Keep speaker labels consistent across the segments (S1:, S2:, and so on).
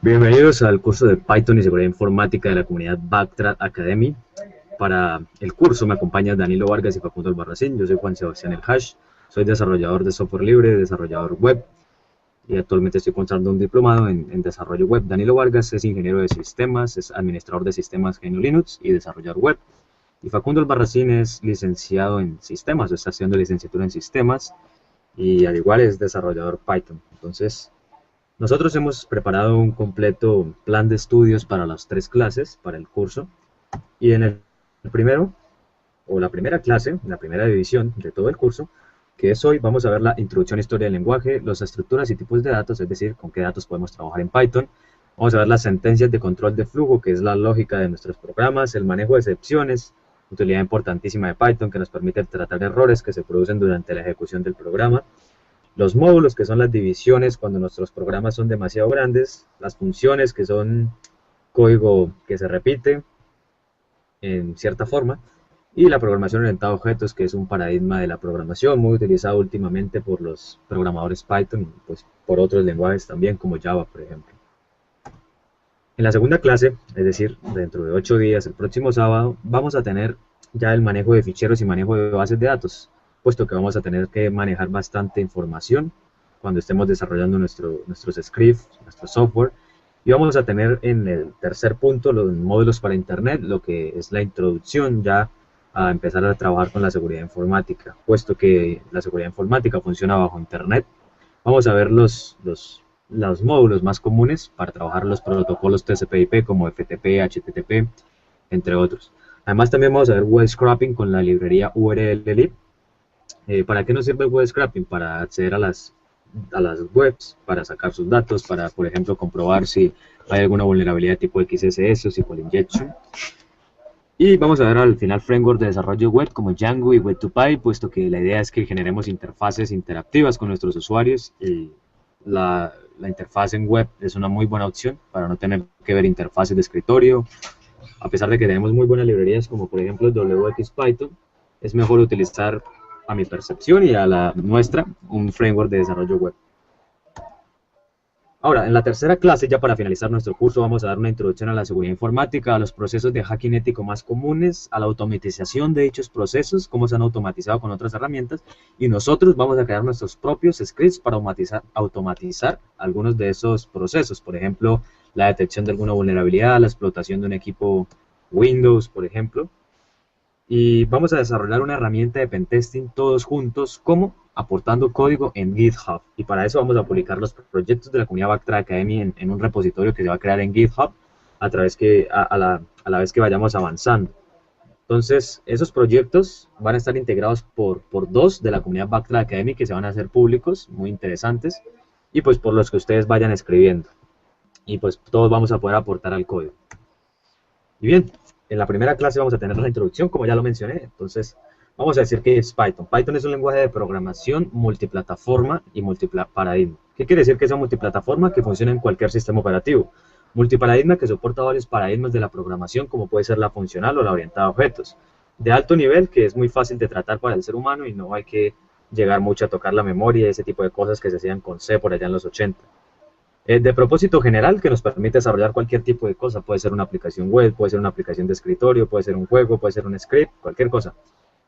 S1: Bienvenidos al curso de Python y Seguridad Informática de la comunidad Backtrack Academy. Para el curso me acompañan Danilo Vargas y Facundo Albarracín. Yo soy Juan Sebastián El Hash, soy desarrollador de software libre, desarrollador web y actualmente estoy cursando un diplomado en desarrollo web. Danilo Vargas es ingeniero de sistemas, es administrador de sistemas GNU Linux y desarrollador web. Y Facundo Albarracín es licenciado en sistemas, está haciendo licenciatura en sistemas y al igual es desarrollador Python. Entonces, nosotros hemos preparado un completo plan de estudios para las 3 clases, para el curso, y en el primero, o la primera clase, la primera división de todo el curso, que es hoy, vamos a ver la introducción a historia del lenguaje, las estructuras y tipos de datos, es decir, con qué datos podemos trabajar en Python. Vamos a ver las sentencias de control de flujo, que es la lógica de nuestros programas, el manejo de excepciones, utilidad importantísima de Python que nos permite tratar errores que se producen durante la ejecución del programa. Los módulos, que son las divisiones cuando nuestros programas son demasiado grandes, las funciones, que son código que se repite en cierta forma, y la programación orientada a objetos, que es un paradigma de la programación muy utilizado últimamente por los programadores Python y pues por otros lenguajes también, como Java, por ejemplo. En la segunda clase, es decir, dentro de 8 días, el próximo sábado, vamos a tener ya el manejo de ficheros y manejo de bases de datos, puesto que vamos a tener que manejar bastante información cuando estemos desarrollando nuestros scripts, nuestro software. Y vamos a tener en el tercer punto los módulos para Internet, lo que es la introducción ya a empezar a trabajar con la seguridad informática, puesto que la seguridad informática funciona bajo Internet. Vamos a ver los módulos más comunes para trabajar los protocolos TCP/IP como FTP, HTTP, entre otros. Además también vamos a ver web scraping con la librería URLlib. ¿Para qué nos sirve el web scraping? Para acceder a las webs, para sacar sus datos, para, por ejemplo, comprobar si hay alguna vulnerabilidad tipo XSS o SQL injection. Y vamos a ver al final framework de desarrollo web como Django y Web2Py, puesto que la idea es que generemos interfaces interactivas con nuestros usuarios y la interfaz en web es una muy buena opción para no tener que ver interfaces de escritorio. A pesar de que tenemos muy buenas librerías como por ejemplo WXPython, es mejor utilizar, a mi percepción y a la nuestra, un framework de desarrollo web. Ahora, en la tercera clase, ya para finalizar nuestro curso, vamos a dar una introducción a la seguridad informática, a los procesos de hacking ético más comunes, a la automatización de dichos procesos, cómo se han automatizado con otras herramientas, y nosotros vamos a crear nuestros propios scripts para automatizar algunos de esos procesos, por ejemplo, la detección de alguna vulnerabilidad, la explotación de un equipo Windows, por ejemplo. Y vamos a desarrollar una herramienta de pentesting todos juntos, como aportando código en GitHub. Y para eso vamos a publicar los proyectos de la comunidad Backtrack Academy en un repositorio que se va a crear en GitHub a la vez que vayamos avanzando. Entonces, esos proyectos van a estar integrados por 2 de la comunidad Backtrack Academy que se van a hacer públicos, muy interesantes, y pues por los que ustedes vayan escribiendo. Y pues todos vamos a poder aportar al código. Y bien, en la primera clase vamos a tener la introducción, como ya lo mencioné. Entonces, vamos a decir que es Python. Python es un lenguaje de programación multiplataforma y multiparadigma. ¿Qué quiere decir que sea multiplataforma? Que funciona en cualquier sistema operativo. Multiparadigma, que soporta varios paradigmas de la programación, como puede ser la funcional o la orientada a objetos. De alto nivel, que es muy fácil de tratar para el ser humano y no hay que llegar mucho a tocar la memoria y ese tipo de cosas que se hacían con C por allá en los 80. De propósito general, que nos permite desarrollar cualquier tipo de cosa. Puede ser una aplicación web, puede ser una aplicación de escritorio, puede ser un juego, puede ser un script, cualquier cosa.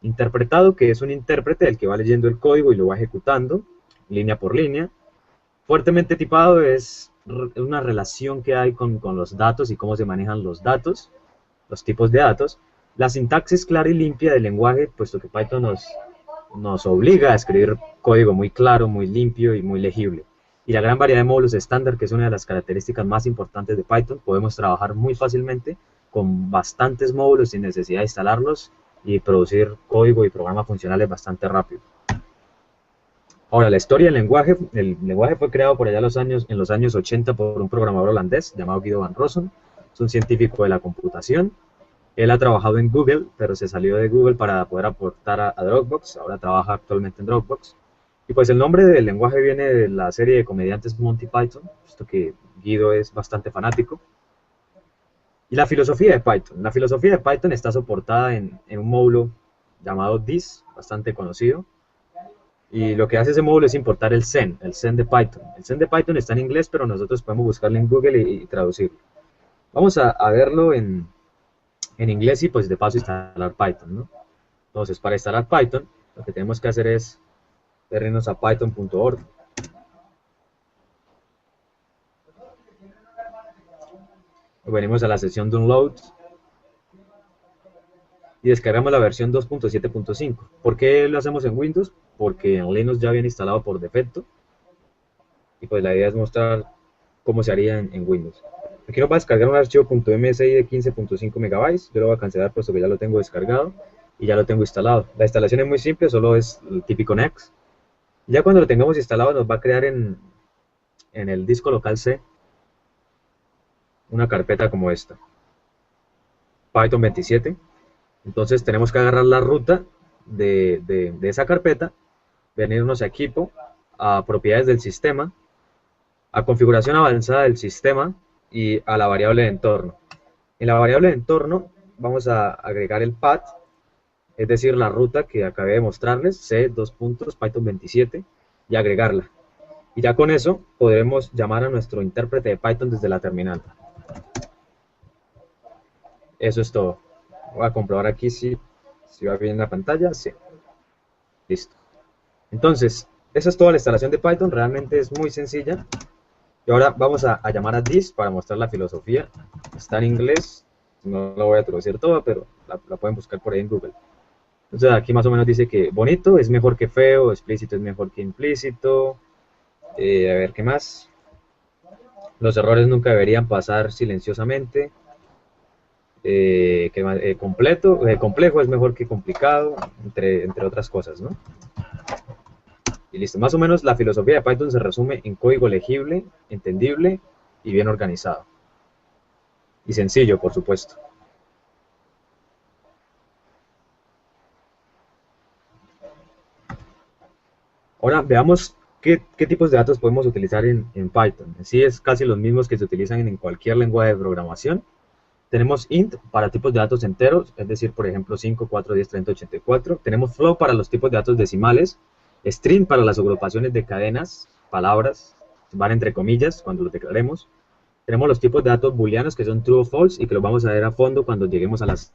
S1: Interpretado, que es un intérprete el que va leyendo el código y lo va ejecutando línea por línea. Fuertemente tipado es una relación que hay con los datos y cómo se manejan los datos, los tipos de datos. La sintaxis clara y limpia del lenguaje, puesto que Python nos obliga a escribir código muy claro, muy limpio y muy legible. Y la gran variedad de módulos estándar, que es una de las características más importantes de Python, podemos trabajar muy fácilmente con bastantes módulos sin necesidad de instalarlos y producir código y programas funcionales bastante rápido. Ahora, la historia del lenguaje, el lenguaje fue creado por allá en los años 80 por un programador holandés llamado Guido van Rossum, es un científico de la computación. Él ha trabajado en Google, pero se salió de Google para poder aportar a Dropbox, ahora trabaja actualmente en Dropbox. Y pues el nombre del lenguaje viene de la serie de comediantes Monty Python, puesto que Guido es bastante fanático. Y la filosofía de Python. La filosofía de Python está soportada en un módulo llamado this, bastante conocido. Y lo que hace ese módulo es importar el Zen de Python. El Zen de Python está en inglés, pero nosotros podemos buscarlo en Google y traducirlo. Vamos a verlo en inglés y pues de paso instalar Python, ¿no? Entonces, para instalar Python, lo que tenemos que hacer es irnos a python.org. Venimos a la sección Download y descargamos la versión 2.7.5. ¿Por qué lo hacemos en Windows? Porque en Linux ya viene instalado por defecto y pues la idea es mostrar cómo se haría en Windows. Aquí nos va a descargar un archivo .msi de 15.5 megabytes. Yo lo voy a cancelar puesto que ya lo tengo descargado y ya lo tengo instalado. La instalación es muy simple, solo es el típico next. Ya cuando lo tengamos instalado nos va a crear en el disco local C una carpeta como esta, Python 27. Entonces tenemos que agarrar la ruta de esa carpeta, venirnos a equipo, a propiedades del sistema, a configuración avanzada del sistema y a la variable de entorno. En la variable de entorno vamos a agregar el path, es decir, la ruta que acabé de mostrarles, C, Python 27, y agregarla. Y ya con eso podremos llamar a nuestro intérprete de Python desde la terminal. Eso es todo. Voy a comprobar aquí si va bien la pantalla. Sí, listo. Entonces, esa es toda la instalación de Python. Realmente es muy sencilla. Y ahora vamos a llamar a this para mostrar la filosofía. Está en inglés. No lo voy a traducir todo, pero la pueden buscar por ahí en Google. Entonces aquí más o menos dice que bonito es mejor que feo, explícito es mejor que implícito. A ver, ¿qué más? Los errores nunca deberían pasar silenciosamente. Complejo es mejor que complicado, entre otras cosas, ¿no? Y listo, más o menos la filosofía de Python se resume en código legible, entendible y bien organizado. Y sencillo, por supuesto. Ahora veamos qué tipos de datos podemos utilizar en Python. Sí, es casi los mismos que se utilizan en cualquier lenguaje de programación. Tenemos int para tipos de datos enteros, es decir, por ejemplo, 5, 4, 10, 30, 84. Tenemos float para los tipos de datos decimales, string para las agrupaciones de cadenas, palabras, van entre comillas cuando lo declaremos. Tenemos los tipos de datos booleanos que son true o false y que los vamos a ver a fondo cuando lleguemos a las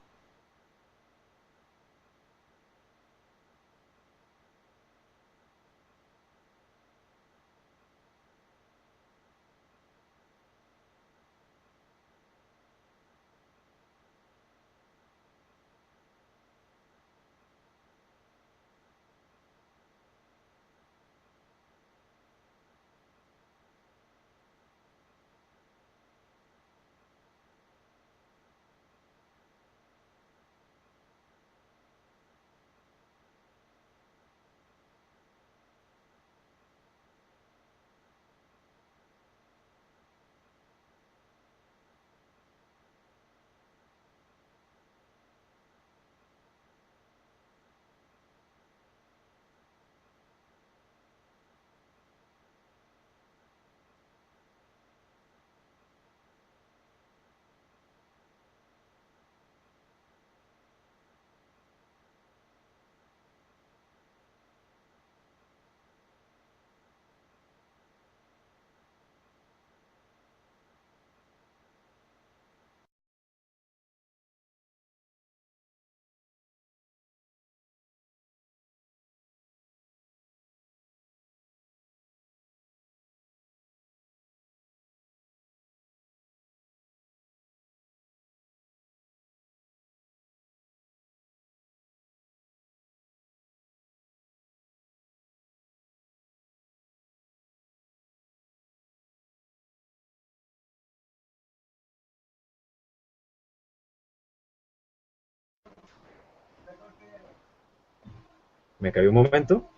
S1: Me caí un momento.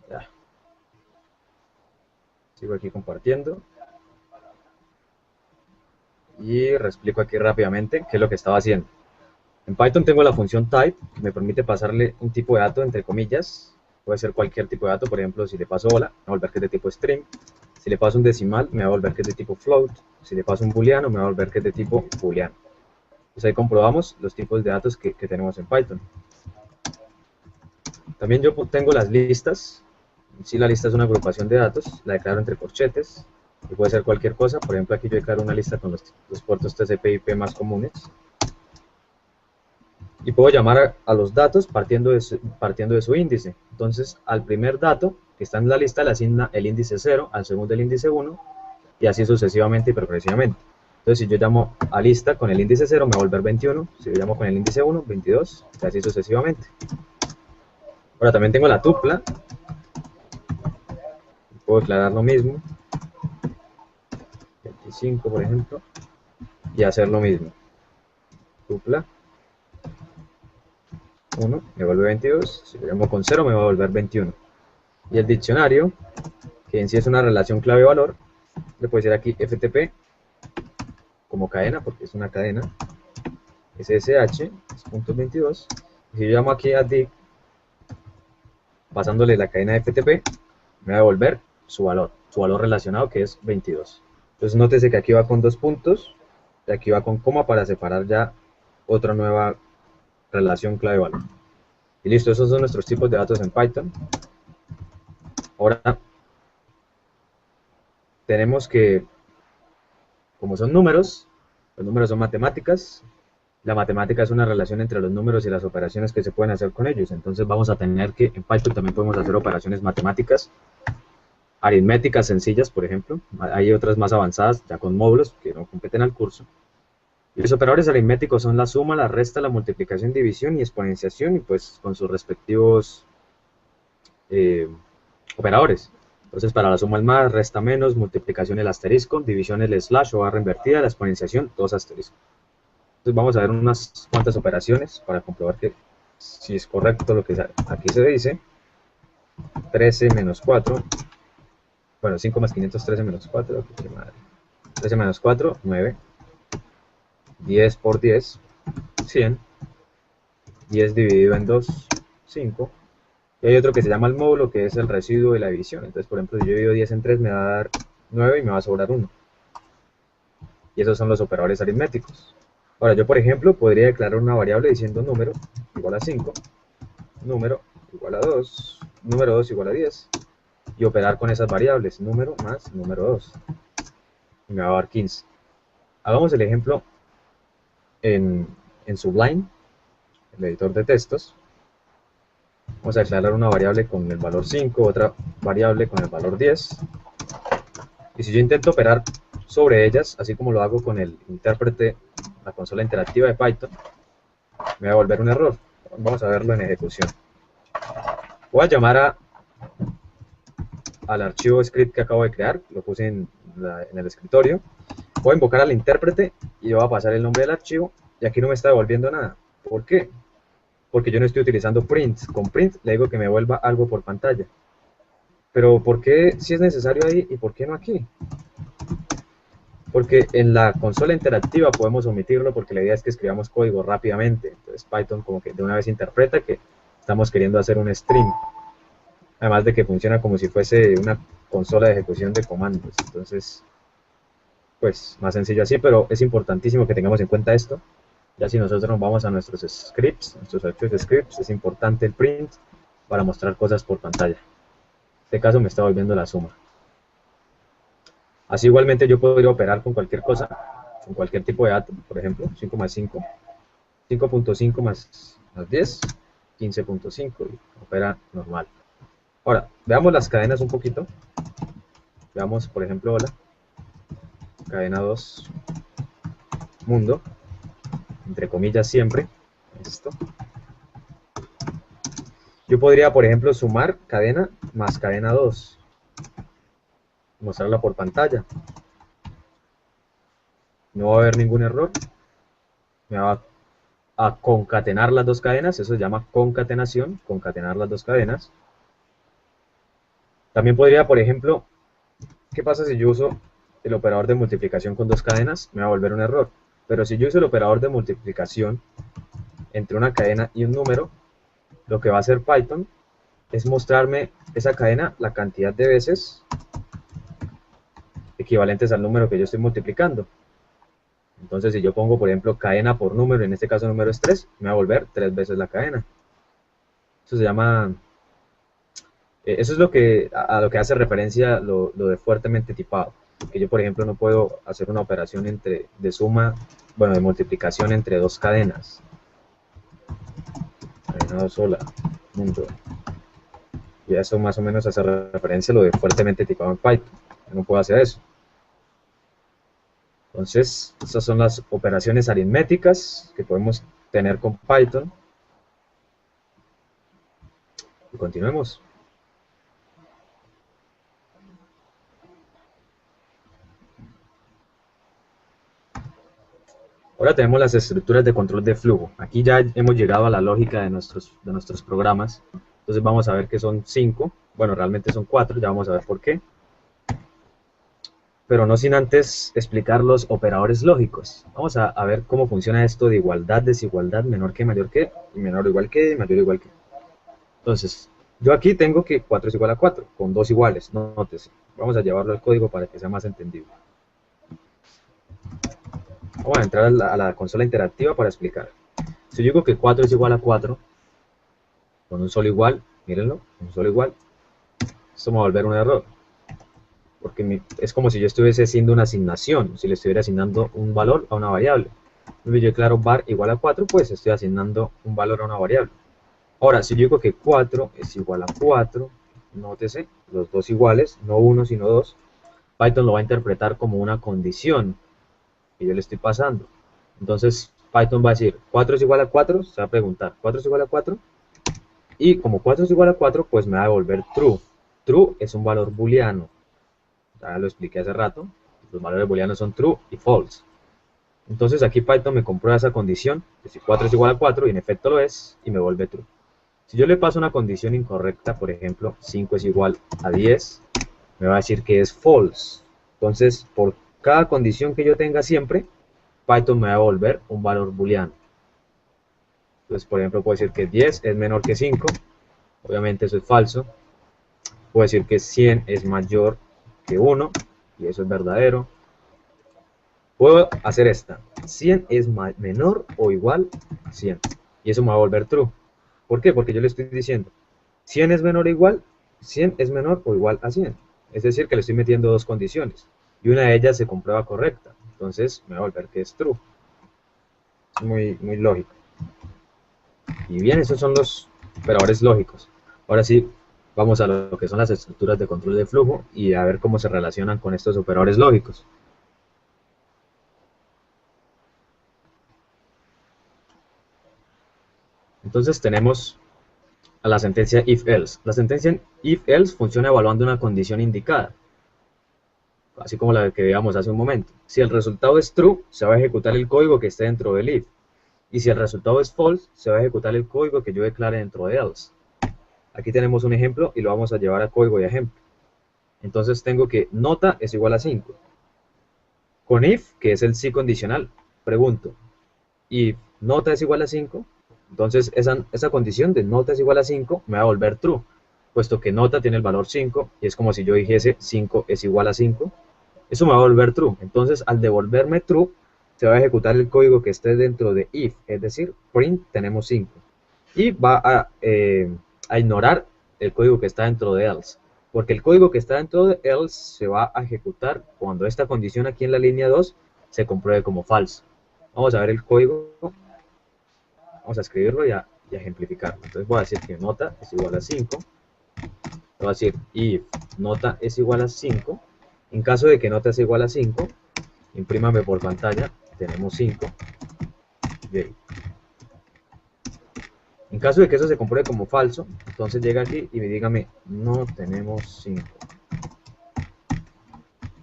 S1: Ya. Sigo aquí compartiendo. Y reexplico aquí rápidamente qué es lo que estaba haciendo. En Python tengo la función type, que me permite pasarle un tipo de dato entre comillas. Puede ser cualquier tipo de dato, por ejemplo, si le paso hola, me va a volver que es de tipo string. Si le paso un decimal, me va a volver que es de tipo float. Si le paso un booleano, me va a volver que es de tipo booleano. Entonces ahí comprobamos los tipos de datos que tenemos en Python. También yo tengo las listas. Si la lista es una agrupación de datos, la declaro entre corchetes. Y puede ser cualquier cosa. Por ejemplo, aquí yo declaro una lista con los puertos TCP/IP más comunes. Y puedo llamar a los datos partiendo de su índice. Entonces, al primer dato que está en la lista le asigna el índice 0, al segundo el índice 1, y así sucesivamente y progresivamente. Entonces, si yo llamo a lista con el índice 0, me va a volver 21. Si yo llamo con el índice 1, 22, y así sucesivamente. Ahora, también tengo la tupla. Puedo declarar lo mismo. 25, por ejemplo, y hacer lo mismo. Tupla 1 me vuelve 22, si lo llamo con 0 me va a volver 21. Y el diccionario, que en sí es una relación clave-valor, le puedo decir aquí FTP como cadena, porque es una cadena, SSH, es puntos 22. Y si yo llamo aquí a dict, pasándole la cadena de FTP, me va a devolver su valor relacionado, que es 22. Entonces nótese que aquí va con 2 puntos, y aquí va con coma para separar ya otra nueva relación clave-valor. Y listo, esos son nuestros tipos de datos en Python. Ahora tenemos que, como son números, los números son matemáticas. La matemática es una relación entre los números y las operaciones que se pueden hacer con ellos. Entonces vamos a tener que, en Python también podemos hacer operaciones matemáticas, aritméticas sencillas, por ejemplo. Hay otras más avanzadas, ya con módulos, que no competen al curso. Y los operadores aritméticos son la suma, la resta, la multiplicación, división y exponenciación, y pues con sus respectivos operadores. Entonces, para la suma el más, resta menos, multiplicación el asterisco, división el slash o barra invertida, la exponenciación, dos asteriscos. Entonces, vamos a ver unas cuantas operaciones para comprobar que si es correcto lo que aquí se dice. 13 menos 4, bueno, 5 más 513 menos 4, 13 menos 4, 9. 10 por 10, 100. 10 dividido en 2, 5. Y hay otro que se llama el módulo, que es el residuo de la división. Entonces, por ejemplo, si yo divido 10 en 3, me va a dar 9 y me va a sobrar 1. Y esos son los operadores aritméticos. Ahora, yo, por ejemplo, podría declarar una variable diciendo número igual a 5, número igual a 2, número 2 igual a 10, y operar con esas variables, número más número 2. Y me va a dar 15. Hagamos el ejemplo en Sublime, el editor de textos. Vamos a declarar una variable con el valor 5, otra variable con el valor 10. Y si yo intento operar sobre ellas, así como lo hago con el intérprete, la consola interactiva de Python, me va a volver un error. Vamos a verlo en ejecución. Voy a llamar al archivo script que acabo de crear, lo puse en el escritorio. Voy a invocar al intérprete y voy a pasar el nombre del archivo, y aquí no me está devolviendo nada. ¿Por qué? Porque yo no estoy utilizando print. Con print le digo que me vuelva algo por pantalla. Pero ¿por qué si es necesario ahí y por qué no aquí? Porque en la consola interactiva podemos omitirlo, porque la idea es que escribamos código rápidamente. Entonces Python como que de una vez interpreta que estamos queriendo hacer un stream. Además de que funciona como si fuese una consola de ejecución de comandos. Entonces, pues más sencillo así, pero es importantísimo que tengamos en cuenta esto. Ya si nosotros nos vamos a nuestros scripts, nuestros archivos de scripts, es importante el print para mostrar cosas por pantalla. En este caso me está volviendo la suma. Así igualmente yo podría operar con cualquier cosa, con cualquier tipo de dato, por ejemplo, 5 más 5, 5.5 más 10, 15.5, y opera normal. Ahora, veamos las cadenas un poquito. Veamos, por ejemplo, hola, cadena 2, mundo, entre comillas siempre, esto. Yo podría, por ejemplo, sumar cadena más cadena 2, mostrarla por pantalla. No va a haber ningún error, me va a concatenar las dos cadenas, eso se llama concatenación, concatenar las dos cadenas. También podría, por ejemplo, ¿qué pasa si yo uso el operador de multiplicación con dos cadenas? Me va a volver un error. Pero si yo uso el operador de multiplicación entre una cadena y un número, lo que va a hacer Python es mostrarme esa cadena la cantidad de veces equivalentes al número que yo estoy multiplicando. Entonces, si yo pongo, por ejemplo, cadena por número, en este caso el número es 3, me va a volver 3 veces la cadena. Eso se llama... eso es lo que, a lo que hace referencia lo de fuertemente tipado. Que yo, por ejemplo, no puedo hacer una operación de suma, bueno, de multiplicación entre dos cadenas. Cadena sola, punto. Y eso más o menos hace referencia a lo de fuertemente tipado en Python. Yo no puedo hacer eso. Entonces, estas son las operaciones aritméticas que podemos tener con Python. Y continuemos. Ahora tenemos las estructuras de control de flujo. Aquí ya hemos llegado a la lógica de nuestros programas. Entonces vamos a ver que son 5. Bueno, realmente son 4, ya vamos a ver por qué. Pero no sin antes explicar los operadores lógicos. Vamos a ver cómo funciona esto de igualdad, desigualdad, menor que, mayor que, y menor o igual que, mayor o igual que. Entonces, yo aquí tengo que 4 es igual a 4, con dos iguales, nótese. Vamos a llevarlo al código para que sea más entendible. Vamos a entrar a la consola interactiva para explicar. Si yo digo que 4 es igual a 4, con un solo igual, mírenlo, un solo igual, esto me va a volver un error. Porque es como si yo estuviese haciendo una asignación, si le estuviera asignando un valor a una variable. Entonces yo declaro var igual a 4, pues estoy asignando un valor a una variable. Ahora, si yo digo que 4 es igual a 4, nótese, los dos iguales, no uno sino dos, Python lo va a interpretar como una condición que yo le estoy pasando. Entonces Python va a decir, 4 es igual a 4, se va a preguntar, 4 es igual a 4, y como 4 es igual a 4, pues me va a devolver true. True es un valor booleano, ya lo expliqué hace rato, los valores booleanos son true y false. Entonces aquí Python me comprueba esa condición, que si 4 es igual a 4, y en efecto lo es, y me vuelve true. Si yo le paso una condición incorrecta, por ejemplo, 5 es igual a 10, me va a decir que es false. Entonces, por cada condición que yo tenga siempre, Python me va a devolver un valor booleano. Entonces, por ejemplo, puedo decir que 10 es menor que 5, obviamente eso es falso. Puedo decir que 100 es mayor que 1, y eso es verdadero. Puedo hacer esta, 100 es menor o igual a 100, y eso me va a volver true. ¿Por qué? Porque yo le estoy diciendo 100 es menor o igual, 100 es menor o igual a 100. Es decir, que le estoy metiendo dos condiciones, y una de ellas se comprueba correcta. Entonces me va a volver que es true. Es muy lógico. Y bien, esos son los operadores lógicos. Ahora sí, vamos a lo que son las estructuras de control de flujo y a ver cómo se relacionan con estos operadores lógicos. Entonces tenemos a la sentencia if-else. La sentencia if-else funciona evaluando una condición indicada, así como la que veíamos hace un momento. Si el resultado es true, se va a ejecutar el código que esté dentro del if. Y si el resultado es false, se va a ejecutar el código que yo declare dentro de else. Aquí tenemos un ejemplo y lo vamos a llevar a código y ejemplo. Entonces tengo que nota es igual a 5. Con if, que es el sí condicional, pregunto, if nota es igual a 5, entonces esa condición de nota es igual a 5 me va a volver true, puesto que nota tiene el valor 5, y es como si yo dijese 5 es igual a 5, eso me va a volver true. Entonces al devolverme true, se va a ejecutar el código que esté dentro de if, es decir, print tenemos 5, y va a ignorar el código que está dentro de else, porque el código que está dentro de else se va a ejecutar cuando esta condición aquí en la línea 2 se compruebe como falso. Vamos a ver el código, vamos a escribirlo y a ejemplificarlo. Entonces voy a decir que nota es igual a 5, voy a decir if nota es igual a 5, en caso de que nota sea igual a 5, imprímame por pantalla, tenemos 5, bien. En caso de que eso se compruebe como falso, entonces llega aquí y me dígame, no tenemos 5.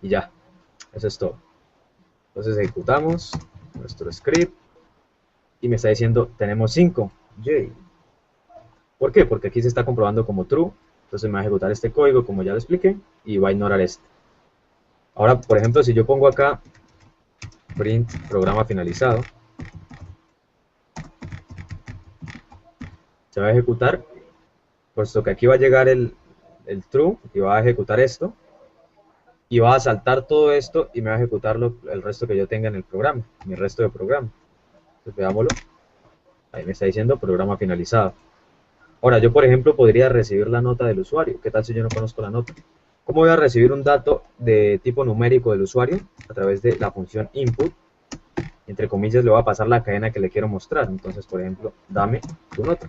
S1: Y ya, eso es todo. Entonces ejecutamos nuestro script. y me está diciendo tenemos 5. Yay. ¿Por qué? Porque aquí se está comprobando como true, entonces me va a ejecutar este código como ya lo expliqué y va a ignorar este. Ahora, por ejemplo, si yo pongo acá print programa finalizado, se va a ejecutar, puesto que aquí va a llegar el true y va a ejecutar esto, y va a saltar todo esto y me va a ejecutar el resto que yo tenga en el programa, mi resto de programa. Entonces veámoslo, ahí me está diciendo programa finalizado. Ahora, yo por ejemplo podría recibir la nota del usuario. ¿Qué tal si yo no conozco la nota? ¿Cómo voy a recibir un dato de tipo numérico del usuario? A través de la función input. Entre comillas le voy a pasar la cadena que le quiero mostrar. Entonces, por ejemplo, dame tu nota.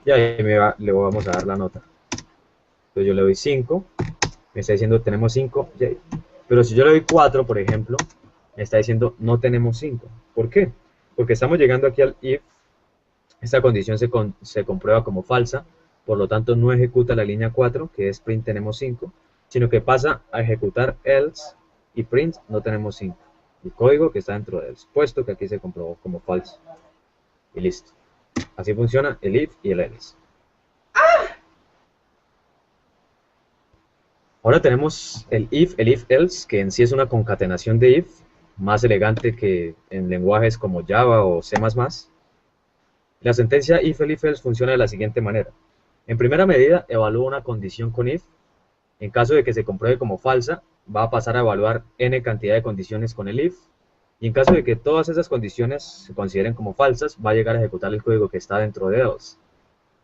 S1: Y ahí le vamos a dar la nota. Entonces yo le doy 5. Me está diciendo tenemos 5. Pero si yo le doy 4, por ejemplo, me está diciendo no tenemos 5. ¿Por qué? Porque estamos llegando aquí al if. Esta condición se comprueba como falsa, por lo tanto no ejecuta la línea 4, que es print tenemos 5, sino que pasa a ejecutar else y print no tenemos 5. El código que está dentro de else, puesto que aquí se comprobó como falso. Y listo. Así funciona el if y el else. Ahora tenemos el if else, que en sí es una concatenación de if, más elegante que en lenguajes como Java o C++. La sentencia if else funciona de la siguiente manera. En primera medida, evalúa una condición con if. En caso de que se compruebe como falsa, va a pasar a evaluar n cantidad de condiciones con el if. Y en caso de que todas esas condiciones se consideren como falsas, va a llegar a ejecutar el código que está dentro de else.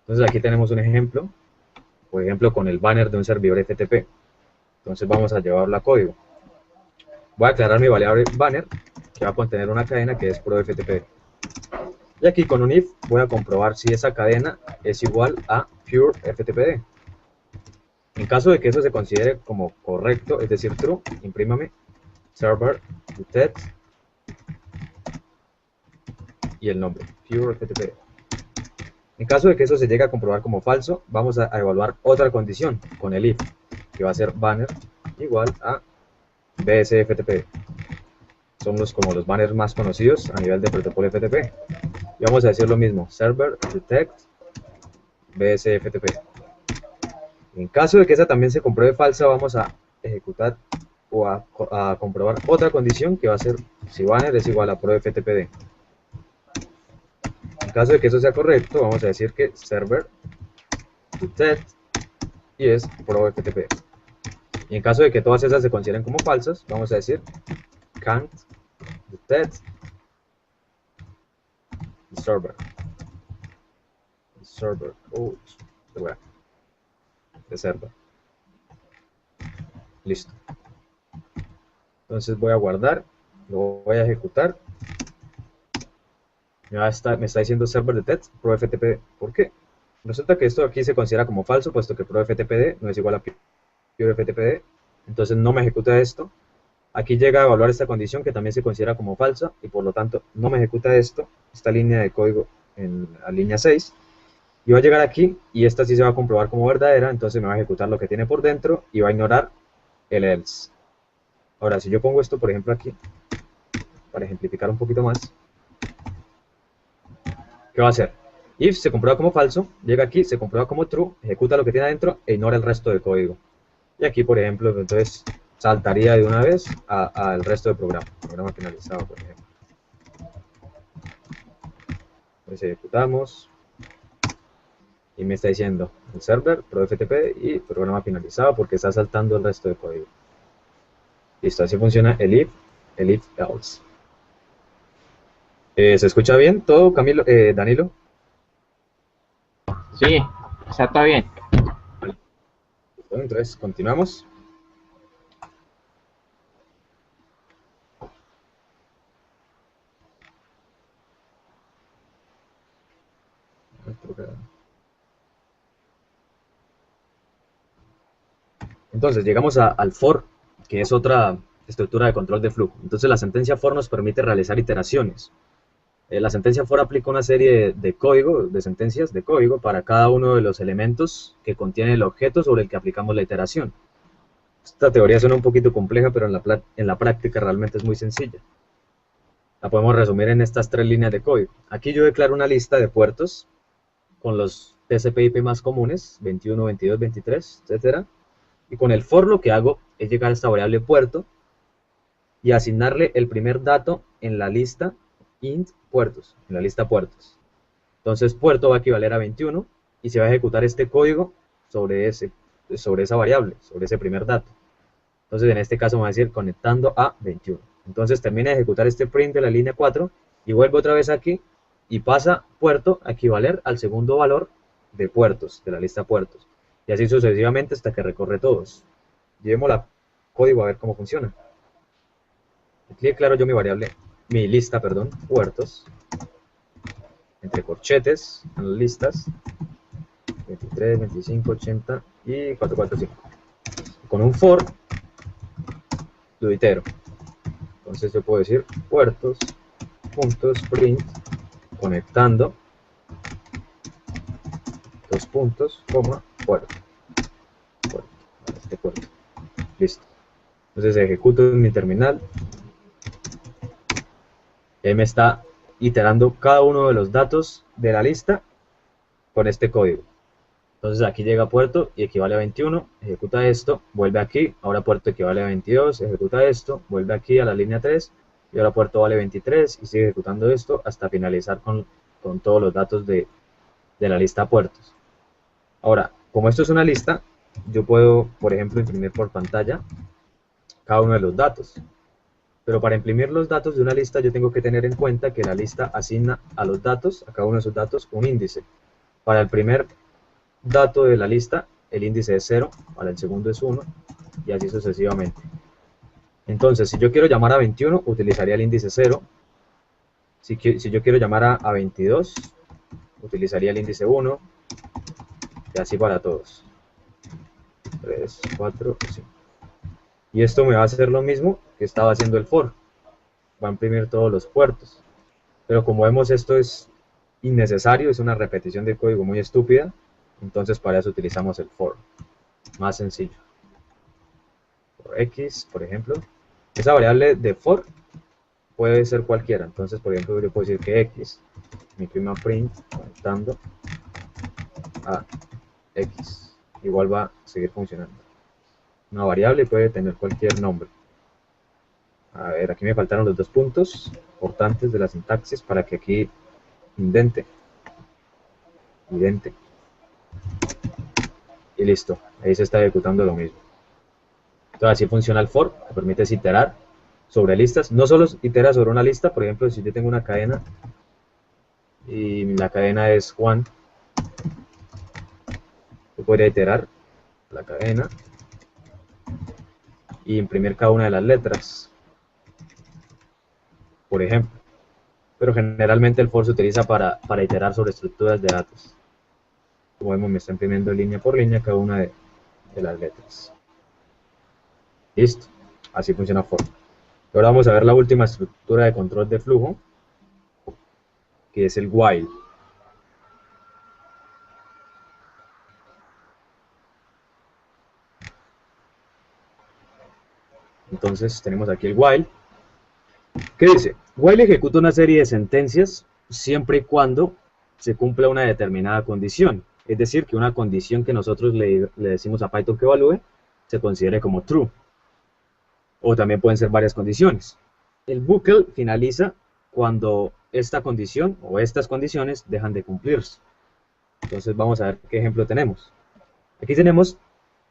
S1: Entonces aquí tenemos un ejemplo, por ejemplo con el banner de un servidor FTP. Entonces vamos a llevarlo a código. Voy a aclarar mi variable banner, que va a contener una cadena que es ProFTP. Y aquí con un if voy a comprobar si esa cadena es igual a PureFTPD. En caso de que eso se considere como correcto, es decir, true, imprímame server text y el nombre, PureFTPD. En caso de que eso se llegue a comprobar como falso, vamos a evaluar otra condición con el if, que va a ser banner igual a BSFTP. Son como los banners más conocidos a nivel de protocolo FTP. Y vamos a decir lo mismo, server detect BSFTP. En caso de que esa también se compruebe falsa, vamos a ejecutar o a comprobar otra condición que va a ser si banner es igual a ProFTPD. En caso de que eso sea correcto, vamos a decir que server detect y es ProFTP. Y en caso de que todas esas se consideren como falsas, vamos a decir can't detect server. Server. De server. Listo. Entonces voy a guardar, lo voy a ejecutar. Me está diciendo server detect ProFTPD. ¿Por qué? Resulta que esto aquí se considera como falso, puesto que ProFTPD no es igual a PureFTPD. Entonces no me ejecuta esto. Aquí llega a evaluar esta condición que también se considera como falsa y por lo tanto no me ejecuta esta línea de código en la línea 6. Y va a llegar aquí y esta sí se va a comprobar como verdadera, entonces me va a ejecutar lo que tiene por dentro y va a ignorar el else. Ahora, si yo pongo esto, por ejemplo, aquí, para ejemplificar un poquito más, ¿qué va a hacer? If se comprueba como falso, llega aquí, se comprueba como true, ejecuta lo que tiene adentro e ignora el resto del código. Y aquí, por ejemplo, entonces saltaría de una vez al resto del programa finalizado, por ejemplo. Entonces ejecutamos y me está diciendo el server, ProFTP y programa finalizado porque está saltando el resto del código. Listo, así funciona el if else. ¿Se escucha bien todo, Camilo, Danilo?
S2: Sí, está bien.
S1: Entonces, continuamos. Entonces, llegamos al for, que es otra estructura de control de flujo. Entonces, la sentencia for nos permite realizar iteraciones. La sentencia for aplica una serie de código, de sentencias de código para cada uno de los elementos que contiene el objeto sobre el que aplicamos la iteración. Esta teoría suena un poquito compleja, pero en la práctica realmente es muy sencilla. La podemos resumir en estas 3 líneas de código. Aquí yo declaro una lista de puertos con los TCP/IP más comunes, 21, 22, 23, etc. Y con el for lo que hago es llegar a esta variable puerto y asignarle el primer dato en la lista int puertos, en la lista puertos. Entonces puerto va a equivaler a 21 y se va a ejecutar este código sobre esa variable, sobre ese primer dato. Entonces en este caso me va a decir conectando a 21. Entonces termina de ejecutar este print de la línea 4 y vuelve otra vez aquí y pasa puerto a equivaler al segundo valor de puertos, de la lista puertos. Y así sucesivamente hasta que recorre todos. Llevémosla a código a ver cómo funciona. Aquí declaro yo mi lista, puertos, entre corchetes, en las listas, 23, 25, 80 y 445. Con un for, lo itero. Entonces yo puedo decir puertos, puntos, print, conectando, dos puntos, coma, puerto. Este puerto. Listo. Entonces ejecuto en mi terminal. Él me está iterando cada uno de los datos de la lista con este código. Entonces aquí llega puerto y equivale a 21, ejecuta esto, vuelve aquí, ahora puerto equivale a 22, ejecuta esto, vuelve aquí a la línea 3 y ahora puerto vale 23 y sigue ejecutando esto hasta finalizar con todos los datos de la lista puertos. Ahora, como esto es una lista, yo puedo, por ejemplo, imprimir por pantalla cada uno de los datos. Pero para imprimir los datos de una lista yo tengo que tener en cuenta que la lista asigna a los datos, a cada uno de esos datos, un índice. Para el primer dato de la lista, el índice es 0, para el segundo es 1, y así sucesivamente. Entonces, si yo quiero llamar a 21, utilizaría el índice 0. Si yo quiero llamar a 22, utilizaría el índice 1, y así para todos. 3, 4, 5. Y esto me va a hacer lo mismo que estaba haciendo el for. Va a imprimir todos los puertos. Pero como vemos, esto es innecesario, es una repetición de código muy estúpida. Entonces para eso utilizamos el for. Más sencillo. For x, por ejemplo. Esa variable de for puede ser cualquiera. Entonces, por ejemplo, yo puedo decir que x, mi prima print, conectando a x. Igual va a seguir funcionando. Una variable puede tener cualquier nombre. A ver, aquí me faltaron los 2 puntos importantes de la sintaxis para que aquí indente. Y listo, ahí se está ejecutando lo mismo. Entonces así funciona el for, que permite iterar sobre listas. No solo itera sobre una lista, por ejemplo, si yo tengo una cadena y la cadena es Juan, yo podría iterar la cadena y imprimir cada una de las letras, por ejemplo. Pero generalmente el for se utiliza para iterar sobre estructuras de datos. Como vemos, me está imprimiendo línea por línea cada una de las letras. Listo, así funciona for. Ahora vamos a ver la última estructura de control de flujo, que es el while. Entonces tenemos aquí el while. ¿Qué dice? While ejecuta una serie de sentencias siempre y cuando se cumpla una determinada condición. Es decir, que una condición que nosotros le decimos a Python que evalúe se considere como true. O también pueden ser varias condiciones. El bucle finaliza cuando esta condición o estas condiciones dejan de cumplirse. Entonces vamos a ver qué ejemplo tenemos. Aquí tenemos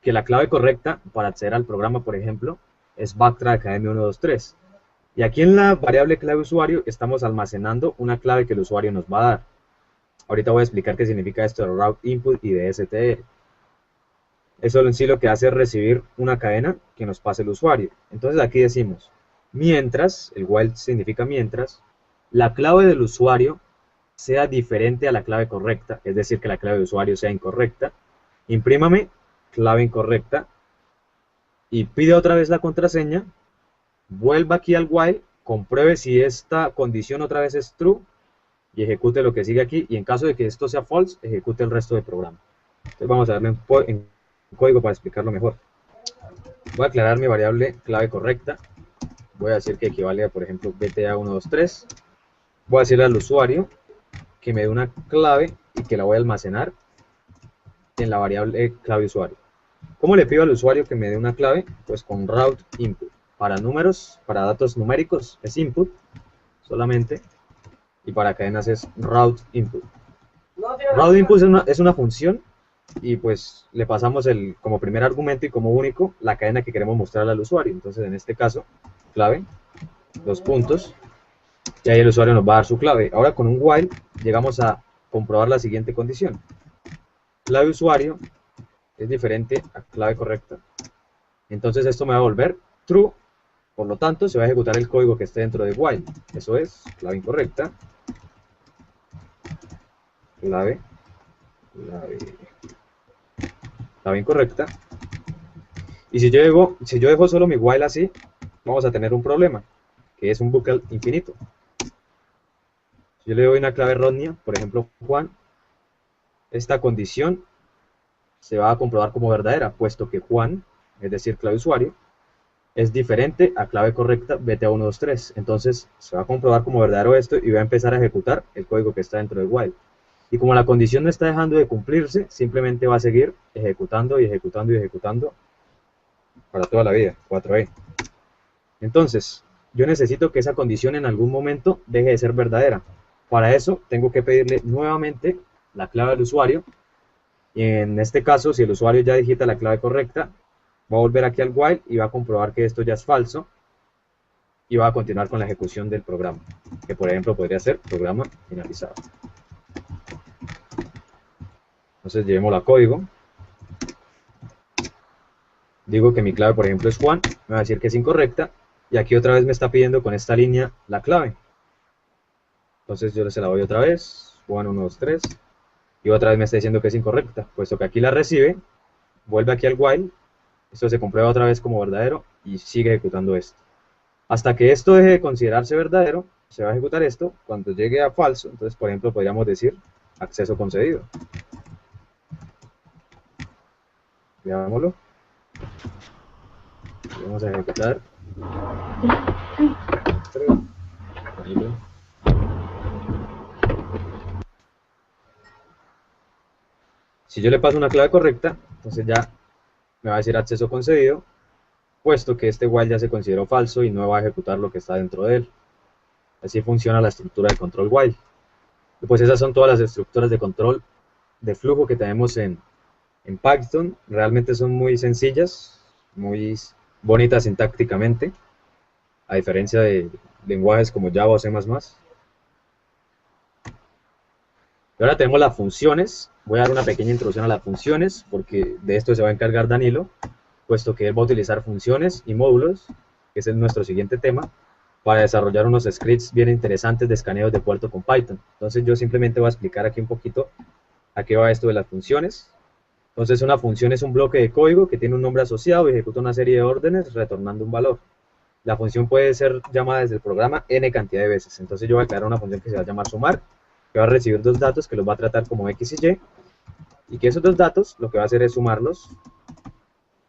S1: que la clave correcta para acceder al programa, por ejemplo, es backtrack academy123. Y aquí en la variable clave usuario estamos almacenando una clave que el usuario nos va a dar. Ahorita voy a explicar qué significa esto de route input y de str. Eso en sí lo que hace es recibir una cadena que nos pase el usuario. Entonces aquí decimos, mientras, el while significa mientras, la clave del usuario sea diferente a la clave correcta, es decir, que la clave de usuario sea incorrecta, imprímame clave incorrecta y pide otra vez la contraseña, vuelva aquí al while, compruebe si esta condición otra vez es true y ejecute lo que sigue aquí, y en caso de que esto sea false, ejecute el resto del programa. Entonces vamos a darle un código para explicarlo mejor. Voy a aclarar mi variable clave correcta, voy a decir que equivale a, por ejemplo, BTA123. Voy a decirle al usuario que me dé una clave y que la voy a almacenar en la variable clave usuario. ¿Cómo le pido al usuario que me dé una clave? Pues con route input. Para números, para datos numéricos es input solamente, y para cadenas es route input. Route input es una función, y pues le pasamos como primer argumento y como único la cadena que queremos mostrarle al usuario. Entonces en este caso, clave, dos puntos, y ahí el usuario nos va a dar su clave. Ahora con un while llegamos a comprobar la siguiente condición. Clave usuario es diferente a clave correcta. Entonces esto me va a volver true, por lo tanto se va a ejecutar el código que esté dentro de while. Eso es clave incorrecta, clave incorrecta. Y si yo dejo solo mi while así, vamos a tener un problema, que es un bucle infinito. Si yo le doy una clave errónea, por ejemplo Juan, esta condición se va a comprobar como verdadera, puesto que Juan, es decir, clave usuario, es diferente a clave correcta BTA123. Entonces se va a comprobar como verdadero esto y va a empezar a ejecutar el código que está dentro del while. Y como la condición no está dejando de cumplirse, simplemente va a seguir ejecutando y ejecutando y ejecutando para toda la vida, 4E. Entonces, yo necesito que esa condición en algún momento deje de ser verdadera. Para eso tengo que pedirle nuevamente la clave del usuario. Y en este caso, si el usuario ya digita la clave correcta, va a volver aquí al while y va a comprobar que esto ya es falso y va a continuar con la ejecución del programa, que por ejemplo podría ser programa finalizado. Entonces llevémoslo a código. Digo que mi clave por ejemplo es Juan, me va a decir que es incorrecta, y aquí otra vez me está pidiendo con esta línea la clave. Entonces yo se la doy otra vez, Juan123, y otra vez me está diciendo que es incorrecta, puesto que aquí la recibe, vuelve aquí al while, esto se comprueba otra vez como verdadero y sigue ejecutando esto. Hasta que esto deje de considerarse verdadero, se va a ejecutar esto. Cuando llegue a falso, entonces por ejemplo podríamos decir acceso concedido. Veámoslo. Vamos a ejecutar. Si yo le paso una clave correcta, entonces ya me va a decir acceso concedido, puesto que este while ya se consideró falso y no va a ejecutar lo que está dentro de él. Así funciona la estructura de control while. Y pues esas son todas las estructuras de control de flujo que tenemos en Python. Realmente son muy sencillas, muy bonitas sintácticamente, a diferencia de lenguajes como Java o C++. Y ahora tenemos las funciones. Voy a dar una pequeña introducción a las funciones, porque de esto se va a encargar Danilo, puesto que él va a utilizar funciones y módulos, que es nuestro siguiente tema, para desarrollar unos scripts bien interesantes de escaneos de puerto con Python. Entonces yo simplemente voy a explicar aquí un poquito a qué va esto de las funciones. Entonces una función es un bloque de código que tiene un nombre asociado y ejecuta una serie de órdenes retornando un valor. La función puede ser llamada desde el programa n cantidad de veces. Entonces yo voy a crear una función que se va a llamar sumar, que va a recibir dos datos que los va a tratar como x y y que esos dos datos lo que va a hacer es sumarlos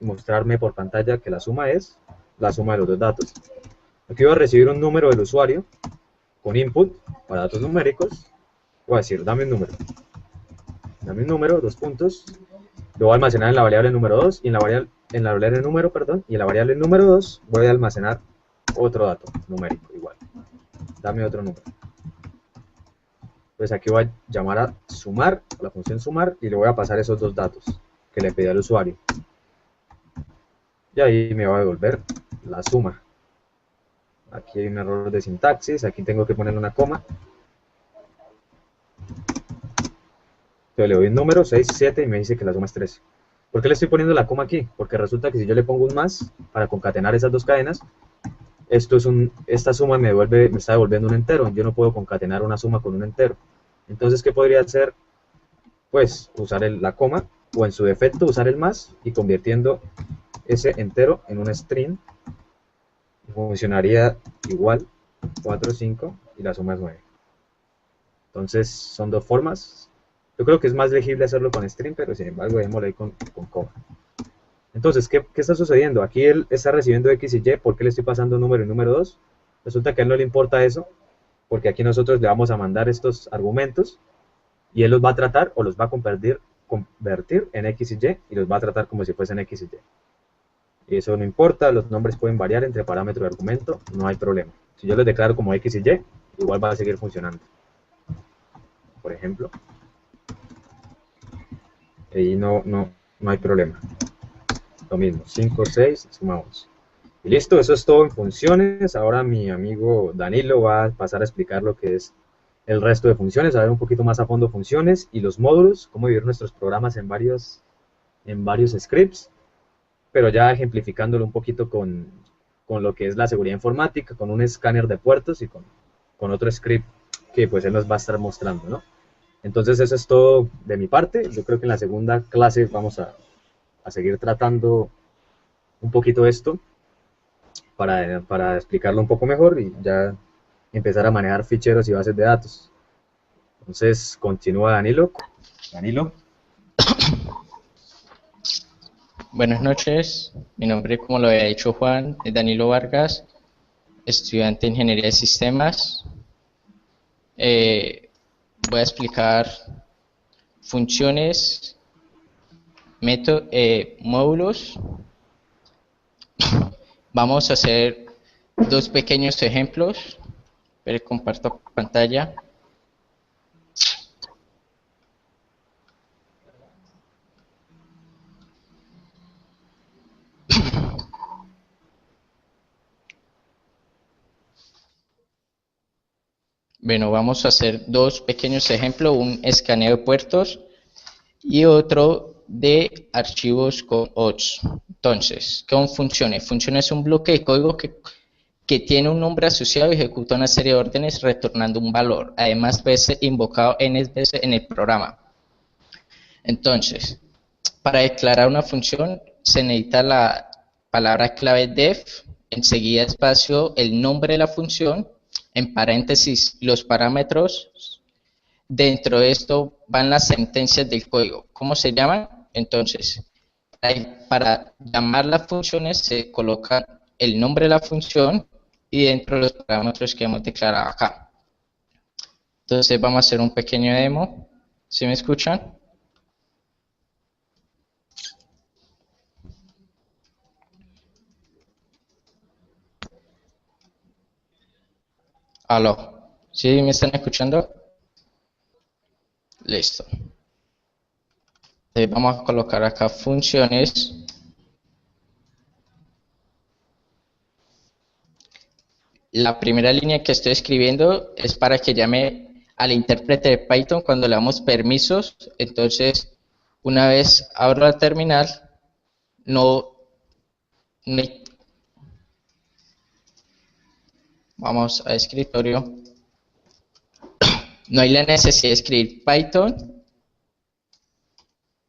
S1: y mostrarme por pantalla que la suma es la suma de los dos datos. Aquí voy a recibir un número del usuario con input para datos numéricos. Voy a decir dame un número, dos puntos, lo voy a almacenar en la variable número 2 y en la variable número, y en la variable número 2 voy a almacenar otro dato numérico igual. Dame otro número. Pues aquí voy a llamar a sumar, a la función sumar, y le voy a pasar esos dos datos que le pedí al usuario. Y ahí me va a devolver la suma. Aquí hay un error de sintaxis, aquí tengo que ponerle una coma. Entonces le doy un número, 6, 7, y me dice que la suma es 13. ¿Por qué le estoy poniendo la coma aquí? Porque resulta que si yo le pongo un más para concatenar esas dos cadenas, esta suma me está devolviendo un entero. Yo no puedo concatenar una suma con un entero. Entonces, ¿qué podría hacer? Pues usar la coma, o en su defecto usar el más y convirtiendo ese entero en un string. Funcionaría igual 4, 5 y la suma es 9. Entonces son dos formas. Yo creo que es más legible hacerlo con string, pero sin embargo dejémoslo ahí con coma. Entonces, ¿qué está sucediendo? Aquí él está recibiendo X y Y, ¿por qué le estoy pasando número y número 2? Resulta que a él no le importa eso, porque aquí nosotros le vamos a mandar estos argumentos y él los va a tratar o los va a convertir en X y los va a tratar como si fuesen X y Y. Y eso no importa, los nombres pueden variar entre parámetro y argumento, no hay problema. Si yo los declaro como X y Y, igual va a seguir funcionando. Por ejemplo, ahí no hay problema. Lo mismo, 5, 6, sumamos. Y listo, eso es todo en funciones. Ahora mi amigo Danilo va a pasar a explicar lo que es el resto de funciones, a ver un poquito más a fondo funciones y los módulos, cómo dividir nuestros programas en varios scripts, pero ya ejemplificándolo un poquito con lo que es la seguridad informática, con un escáner de puertos y con otro script que pues él nos va a estar mostrando, ¿no? Entonces eso es todo de mi parte. Yo creo que en la segunda clase vamos a seguir tratando un poquito esto para explicarlo un poco mejor y ya empezar a manejar ficheros y bases de datos. Entonces continúa Danilo. Danilo.
S2: Buenas noches, mi nombre, como lo había dicho Juan, es Danilo Vargas, estudiante de Ingeniería de Sistemas. Voy a explicar funciones, módulos. Vamos a hacer dos pequeños ejemplos, pero comparto pantalla. Bueno, vamos a hacer dos pequeños ejemplos, un escaneo de puertos y otro de archivos con OTS. Entonces, ¿qué son funciones? Funciones es un bloque de código que tiene un nombre asociado y ejecuta una serie de órdenes retornando un valor. Además, puede ser invocado n veces en el programa. Entonces, para declarar una función se necesita la palabra clave def, enseguida espacio, el nombre de la función, en paréntesis los parámetros. Dentro de esto van las sentencias del código. ¿Cómo se llaman? Entonces, para llamar las funciones se coloca el nombre de la función y dentro de los parámetros que hemos declarado acá. Entonces vamos a hacer un pequeño demo. ¿Sí me escuchan? Aló. ¿Sí me están escuchando? Listo. Entonces vamos a colocar acá funciones. La primera línea que estoy escribiendo es para que llame al intérprete de Python cuando le damos permisos. Entonces, una vez abro la terminal, vamos a escritorio, no hay la necesidad de escribir Python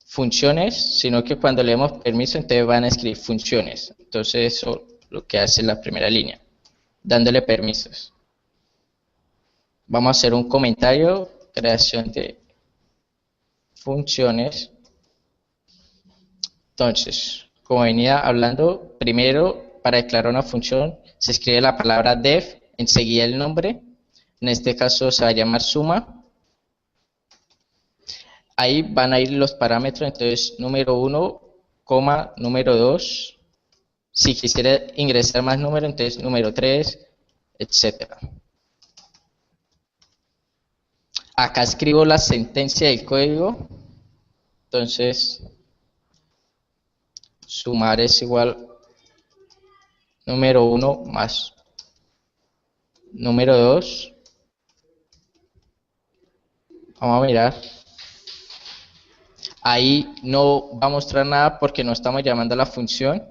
S2: funciones, sino que cuando le damos permiso, entonces van a escribir funciones. Entonces, eso es lo que hace la primera línea, dándole permisos. Vamos a hacer un comentario, creación de funciones. Entonces, como venía hablando, primero para declarar una función se escribe la palabra def, enseguida el nombre, en este caso se va a llamar suma. Ahí van a ir los parámetros, entonces número 1, número 2, si quisiera ingresar más número, entonces número 3, etcétera. Acá escribo la sentencia del código, entonces sumar es igual número 1 más número 2. Vamos a mirar. Ahí no va a mostrar nada porque no estamos llamando a la función.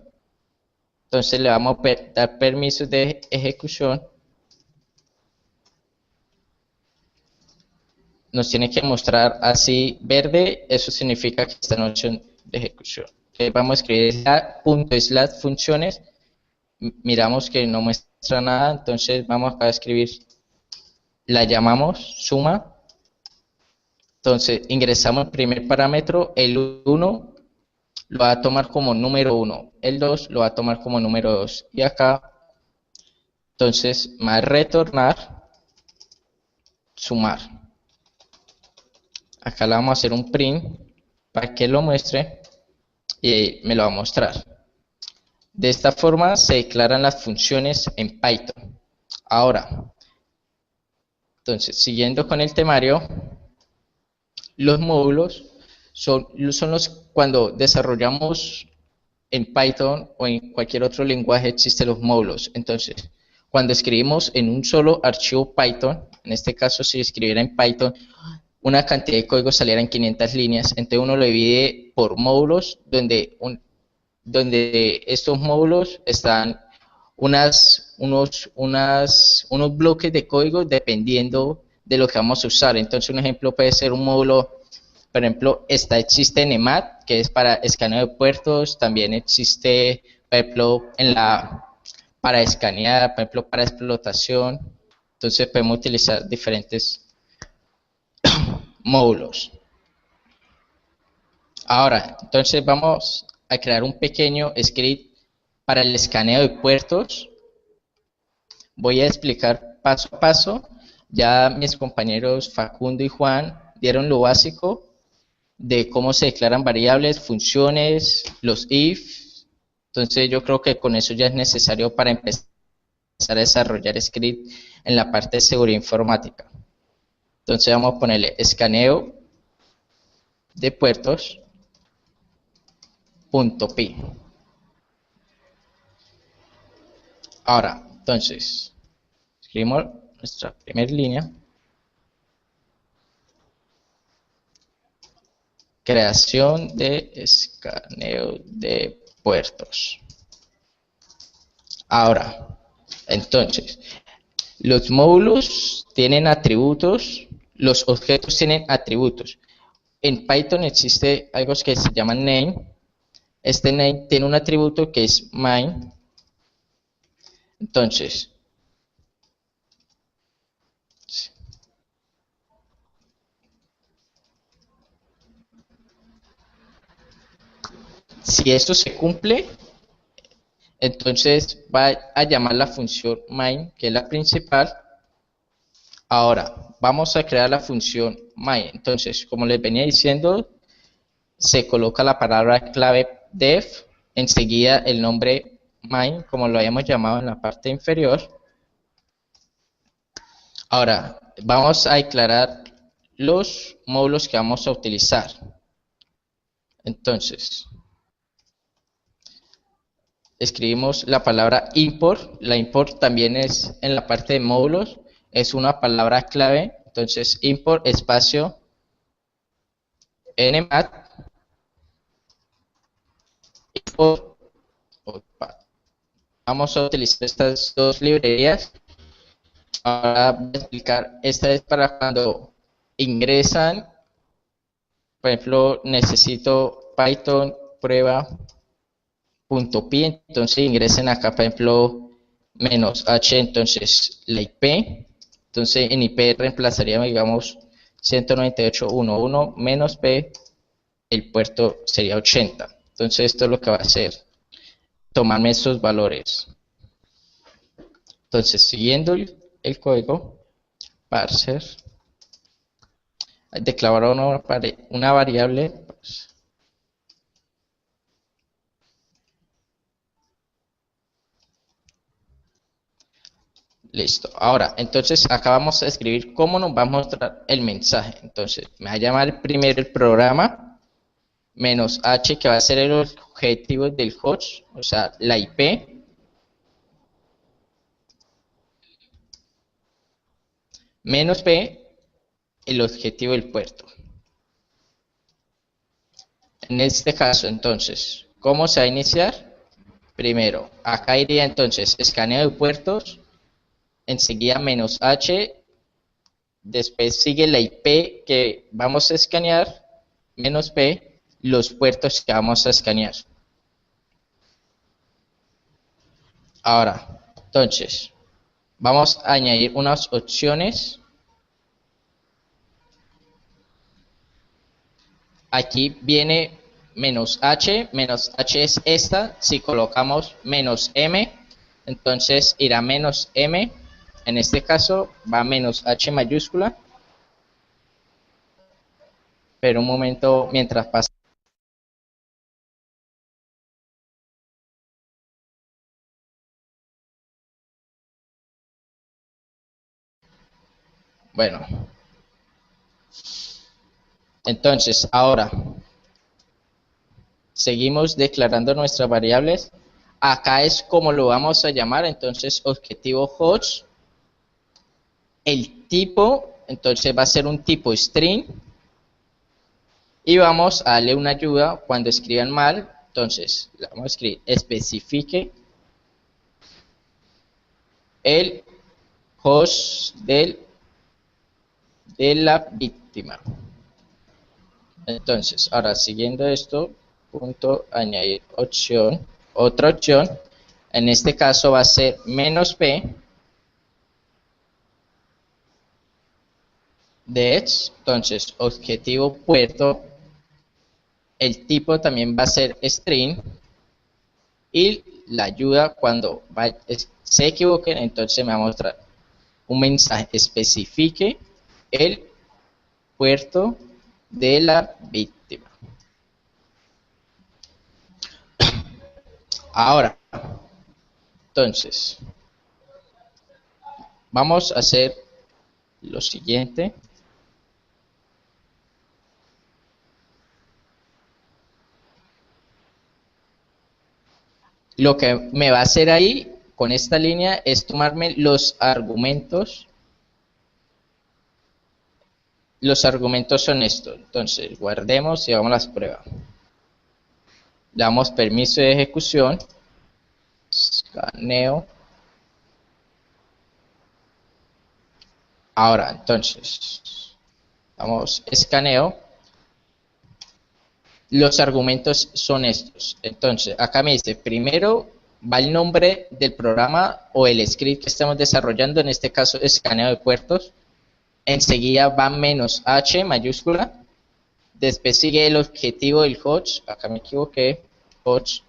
S2: Entonces le vamos a dar permisos de ejecución. Nos tiene que mostrar así verde, eso significa que está en opción de ejecución. Entonces vamos a escribir ./ funciones, miramos que no muestra nada, entonces vamos acá a escribir, la llamamos suma, entonces ingresamos el primer parámetro, el 1, lo va a tomar como número 1, el 2 lo va a tomar como número 2, y acá, entonces, me va a retornar sumar. Acá le vamos a hacer un print para que lo muestre y me lo va a mostrar. De esta forma se declaran las funciones en Python. Ahora, entonces, siguiendo con el temario, los módulos son los cuando desarrollamos en Python o en cualquier otro lenguaje existen los módulos. Entonces, cuando escribimos en un solo archivo Python, en este caso si escribiera en Python, una cantidad de código saliera en 500 líneas, entonces uno lo divide por módulos donde estos módulos están unos bloques de código dependiendo de lo que vamos a usar. Entonces un ejemplo puede ser un módulo, por ejemplo, existe NEMAT, que es para escaneo de puertos, también existe, por ejemplo, para escanear, por ejemplo, para explotación. Entonces podemos utilizar diferentes módulos. Ahora, entonces vamos a crear un pequeño script para el escaneo de puertos. Voy a explicar paso a paso. Ya mis compañeros Facundo y Juan dieron lo básico de cómo se declaran variables, funciones, los if. Entonces yo creo que con eso ya es necesario para empezar a desarrollar script en la parte de seguridad informática. Entonces vamos a ponerle escaneo de puertos .py. Ahora, entonces, escribimos nuestra primera línea. Creación de escaneo de puertos. Ahora, entonces, los módulos tienen atributos, los objetos tienen atributos. En Python existe algo que se llama name. Este name tiene un atributo que es main. Entonces, si esto se cumple, entonces va a llamar la función main, que es la principal. Ahora, vamos a crear la función main. Entonces, como les venía diciendo, se coloca la palabra clave def, enseguida el nombre main, como lo habíamos llamado en la parte inferior. Ahora, vamos a declarar los módulos que vamos a utilizar. Entonces, escribimos la palabra import. La import también es en la parte de módulos, es una palabra clave. Entonces, import espacio nmat import. Vamos a utilizar estas dos librerías. Ahora voy a explicar, esta es para cuando ingresan, por ejemplo, necesito Python prueba.py, entonces ingresen acá, por ejemplo, -h, entonces la IP, entonces en IP reemplazaríamos, digamos, 198.1.1 -p, el puerto sería 80. Entonces esto es lo que va a hacer, tomarme estos valores. Entonces, siguiendo el código, parser, declarar una variable, pues, listo. Ahora, entonces acá vamos a escribir cómo nos va a mostrar el mensaje. Entonces, me va a llamar primero el programa, -h, que va a ser el objetivo del host, o sea, la IP, -p, el objetivo del puerto. En este caso, entonces, ¿cómo se va a iniciar? Primero, acá iría entonces escaneo de puertos, enseguida -h, después sigue la IP que vamos a escanear, -p, los puertos que vamos a escanear. Ahora, entonces, vamos a añadir unas opciones. Aquí viene menos h es esta, si colocamos menos m, entonces irá menos m, en este caso va menos h mayúscula, pero un momento mientras pasa. Bueno, entonces ahora seguimos declarando nuestras variables. Acá es como lo vamos a llamar, entonces objetivo host. El tipo, entonces va a ser un tipo string. Y vamos a darle una ayuda cuando escriban mal. Entonces, le vamos a escribir especifique el host de la víctima. Entonces, ahora siguiendo esto, punto añadir opción, otra opción, en este caso va a ser menos p de entonces objetivo puerto, el tipo también va a ser string y la ayuda cuando se equivoquen, entonces me va a mostrar un mensaje, especifique el puerto de la víctima. Ahora, entonces, vamos a hacer lo siguiente. Lo que me va a hacer ahí con esta línea es tomarme los argumentos. Los argumentos son estos. Entonces, guardemos y vamos a las pruebas. Le damos permiso de ejecución. Escaneo. Ahora, entonces, damos escaneo. Los argumentos son estos. Entonces, acá me dice, primero va el nombre del programa o el script que estamos desarrollando, en este caso escaneo de puertos. Enseguida va menos h mayúscula. Después sigue el objetivo del host. Acá me equivoqué. Host.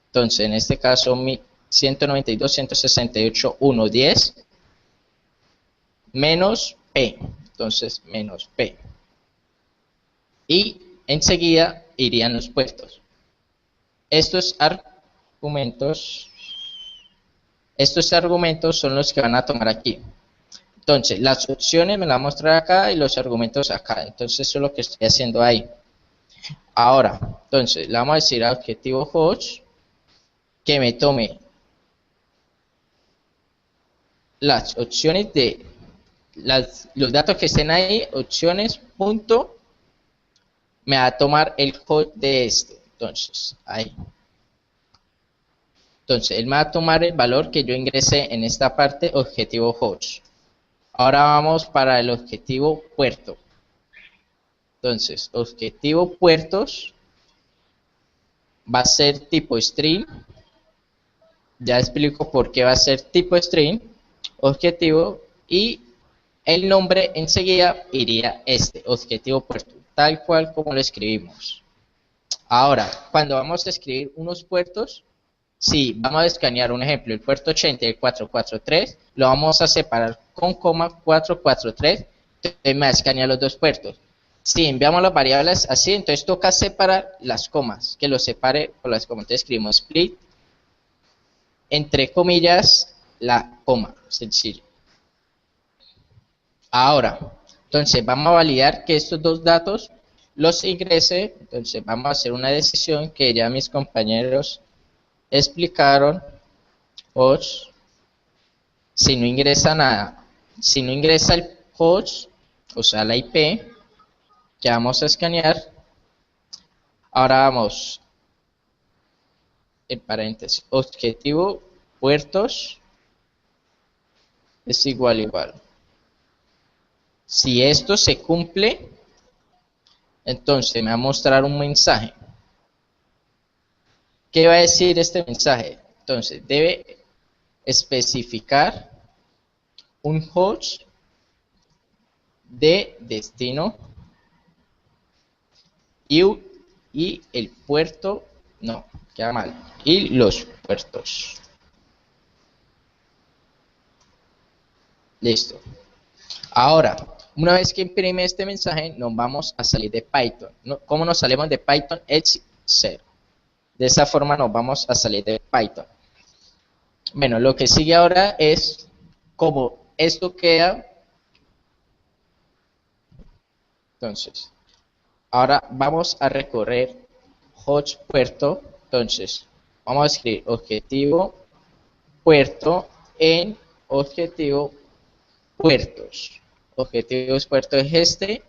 S2: Entonces, en este caso, 192.168.1.10 menos p. Entonces, menos p. Y enseguida irían los puertos. Estos argumentos son los que van a tomar aquí. Entonces, las opciones me las va a mostrar acá y los argumentos acá. Entonces, eso es lo que estoy haciendo ahí. Ahora, entonces, le vamos a decir a objetivo host que me tome las opciones de los datos que estén ahí, opciones, punto, me va a tomar el host de este. Entonces, ahí. Entonces, él me va a tomar el valor que yo ingresé en esta parte, objetivo host. Ahora vamos para el objetivo puerto. Entonces, objetivo puertos va a ser tipo string. Ya explico por qué va a ser tipo string, objetivo, y el nombre enseguida iría este, objetivo puerto, tal cual como lo escribimos. Ahora, cuando vamos a escribir unos puertos, si vamos a escanear un ejemplo, el puerto 80 y el 443, lo vamos a separar con coma 443, entonces me va a escanear los dos puertos. Si enviamos las variables así, entonces toca separar las comas, que lo separe por las comas. Entonces escribimos split, entre comillas, la coma, sencillo. Ahora, entonces vamos a validar que estos dos datos los ingrese, entonces vamos a hacer una decisión que ya mis compañeros explicaron. Host, si no ingresa nada, si no ingresa el host, o sea la IP, ya vamos a escanear. Ahora vamos, en paréntesis, objetivo puertos es igual. Si esto se cumple, entonces me va a mostrar un mensaje. ¿Qué va a decir este mensaje? Entonces, debe especificar un host de destino y y el puerto, no, queda mal, y los puertos. Listo. Ahora, una vez que imprime este mensaje, nos vamos a salir de Python. ¿Cómo nos salimos de Python? Es 0. De esa forma nos vamos a salir de Python. Bueno, lo que sigue ahora es como esto queda. Entonces, ahora vamos a recorrer host puerto. Entonces, vamos a escribir objetivo puerto en objetivo puertos. Objetivos puerto es este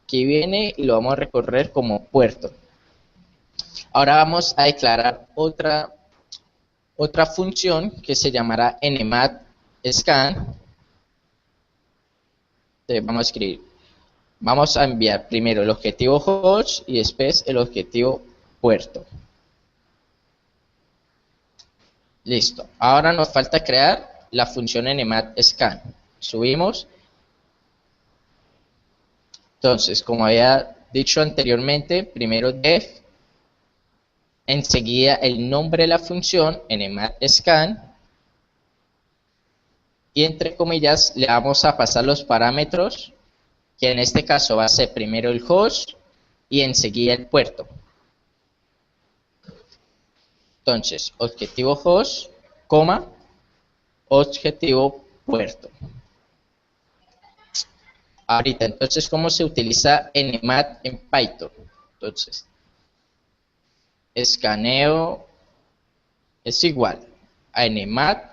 S2: que viene y lo vamos a recorrer como puerto. Ahora vamos a declarar otra función que se llamará nmat scan. Entonces vamos a escribir, vamos a enviar primero el objetivo host y después el objetivo puerto. Listo. Ahora nos falta crear la función nmat scan. Subimos. Entonces, como había dicho anteriormente, primero def, enseguida el nombre de la función nmat scan, y entre comillas le vamos a pasar los parámetros, que en este caso va a ser primero el host y enseguida el puerto. Entonces, objetivo host, coma, objetivo puerto. Ahorita, entonces, ¿cómo se utiliza nmat en Python? Entonces, escaneo es igual a nmat.por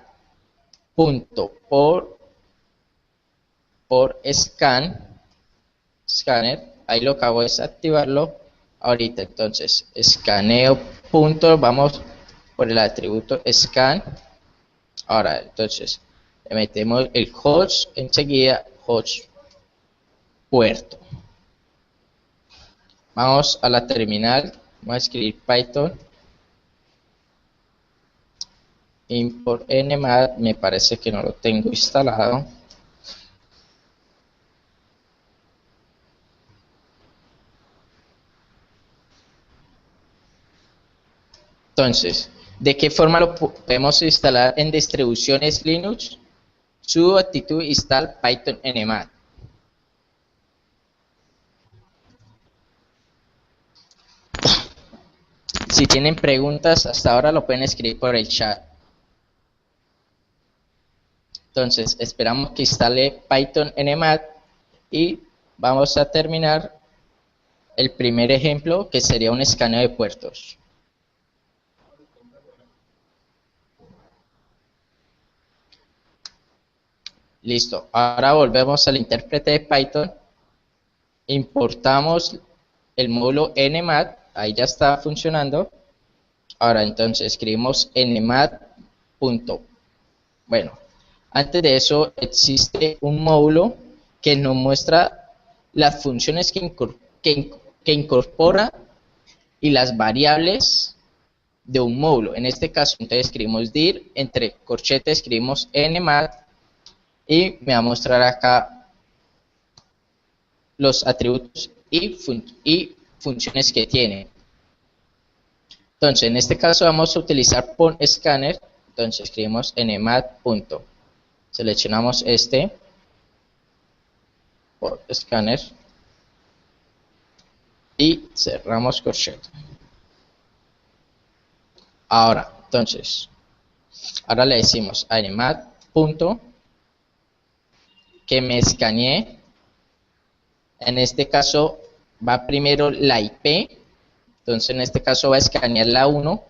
S2: scanner, ahí lo que hago es activarlo ahorita. Entonces, escaneo punto, vamos por el atributo scan. Ahora, entonces, le metemos el host, enseguida host puerto. Vamos a la terminal, vamos a escribir Python import nmat, me parece que no lo tengo instalado. Entonces, ¿de qué forma lo podemos instalar en distribuciones Linux? Sudo actitud install Python nmat. Si tienen preguntas, hasta ahora lo pueden escribir por el chat. Entonces, esperamos que instale Python nmat y vamos a terminar el primer ejemplo, que sería un escaneo de puertos. Listo, ahora volvemos al intérprete de Python, importamos el módulo nmat, ahí ya está funcionando. Ahora entonces escribimos nmat. Bueno, antes de eso existe un módulo que nos muestra las funciones que incorpora y las variables de un módulo. En este caso, entonces escribimos dir, entre corchetes escribimos nmat y me va a mostrar acá los atributos y funciones que tiene. Entonces, en este caso vamos a utilizar pon scanner. Entonces escribimos nmat. Seleccionamos este por scanner y cerramos corchete. Ahora, entonces, ahora le decimos a nmat. Que me escanee. En este caso va primero la IP. Entonces en este caso va a escanear la 1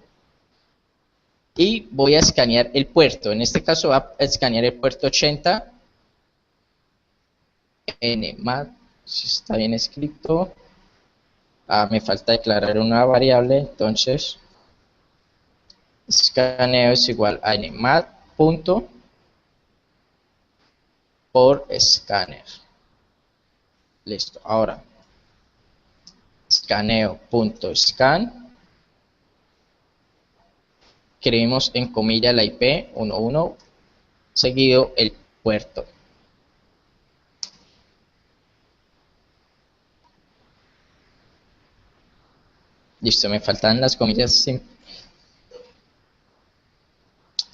S2: y voy a escanear el puerto. En este caso va a escanear el puerto 80. nmat, si está bien escrito. Me falta declarar una variable, entonces escaneo es igual a nmat. Por escáner. Listo. Ahora escaneo.scan, escribimos en comilla la IP 11 seguido el puerto. Listo, me faltan las comillas. Sí.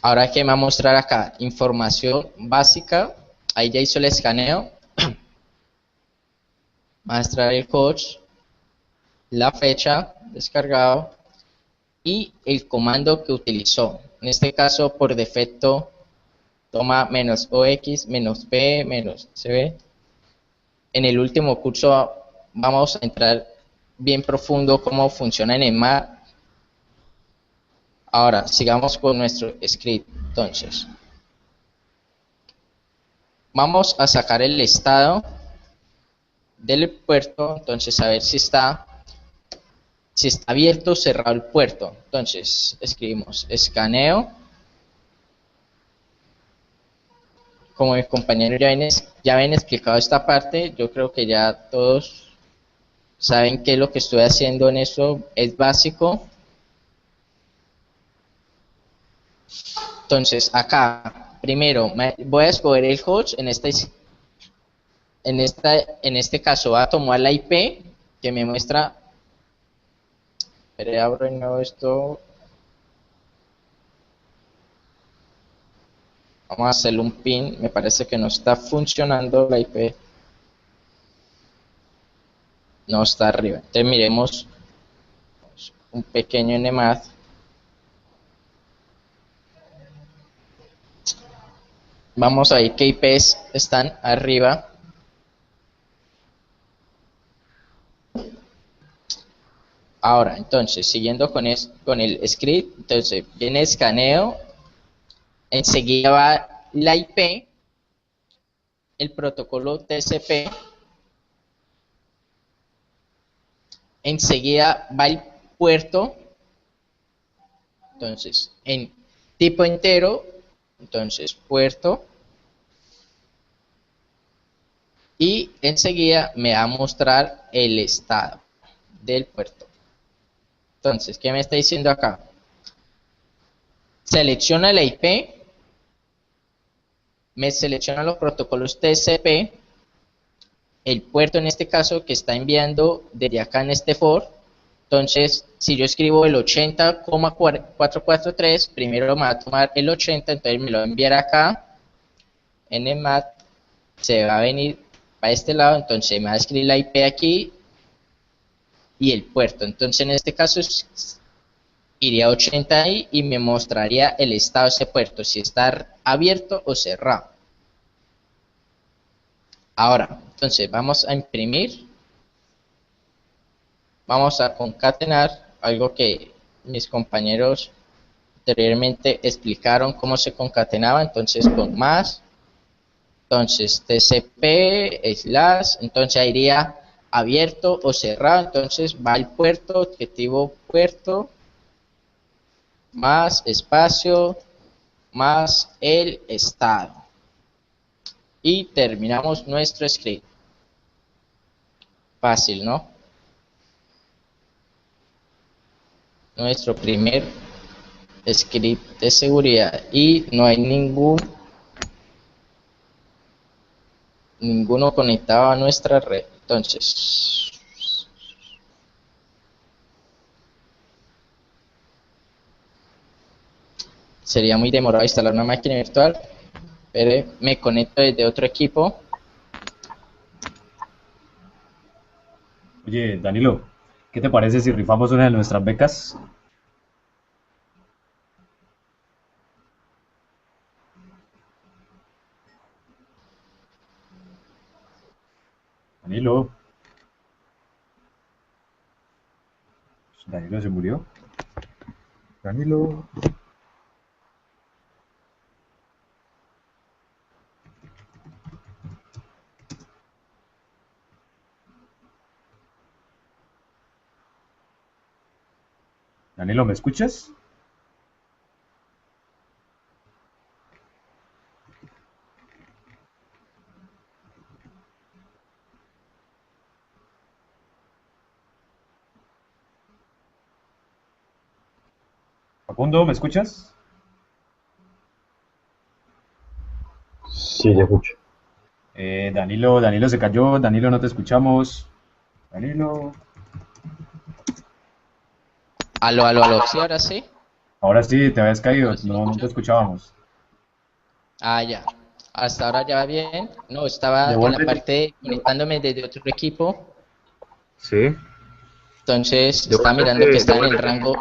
S2: Ahora que me va a mostrar acá información básica, ahí ya hizo el escaneo, va a mostrar el coach, la fecha descargado y el comando que utilizó. En este caso, por defecto, toma -ox, -p, -cb. En el último curso vamos a entrar bien profundo cómo funciona en EMMAT. Ahora, sigamos con nuestro script. Entonces, vamos a sacar el estado del puerto. Entonces, a ver si está abierto o cerrado el puerto. Entonces, escribimos escaneo. Como mis compañeros ya ven explicado esta parte, yo creo que ya todos saben qué es lo que estoy haciendo en eso, es básico. Entonces, acá, primero, voy a escoger el host, en este caso va a tomar la IP, que me muestra, pero abro de nuevo esto, vamos a hacerle un pin, me parece que no está funcionando la IP, no está arriba, entonces miremos un pequeño nmap. Vamos a ver qué IPs están arriba. Ahora, entonces, siguiendo con el script, entonces viene escaneo, enseguida va la IP, el protocolo TCP, enseguida va el puerto, entonces, en tipo entero, entonces puerto, y enseguida me va a mostrar el estado del puerto. Entonces, ¿qué me está diciendo acá? Selecciona la IP, me selecciona los protocolos TCP, el puerto en este caso que está enviando desde acá en este for. Entonces, si yo escribo el 80,443, primero me va a tomar el 80, entonces me lo va a enviar acá. En el mat se va a venir para este lado, entonces me va a escribir la IP aquí y el puerto. Entonces, en este caso iría 80 ahí y me mostraría el estado de ese puerto, si está abierto o cerrado. Ahora, entonces vamos a imprimir, vamos a concatenar, algo que mis compañeros anteriormente explicaron cómo se concatenaba, entonces con más, entonces TCP, slash, entonces iría abierto o cerrado, entonces va el puerto, objetivo puerto, más espacio, más el estado. Y terminamos nuestro script. Fácil, ¿no? Nuestro primer script de seguridad y no hay ninguno conectado a nuestra red. Entonces, sería muy demorado instalar una máquina virtual, pero me conecto desde otro equipo.
S1: Oye, Danilo, ¿qué te parece si rifamos una de nuestras becas? Danilo, Danilo se murió. Danilo. Danilo, ¿me escuchas? Facundo, ¿me escuchas?
S3: Sí, te escucho.
S1: Danilo se cayó, Danilo no te escuchamos. Danilo.
S2: Aló, aló, aló. Sí, ahora sí.
S3: Ahora sí, te habías caído,
S2: No, sí me
S3: no te
S2: escuchan.
S3: escuchábamos.
S2: Ah, ya. Hasta ahora ya va bien. No, estaba en la
S3: Devuélvete.
S2: parte conectándome desde otro equipo.
S1: Sí,
S2: Entonces estaba mirando que
S1: devuélvete,
S2: está en el rango.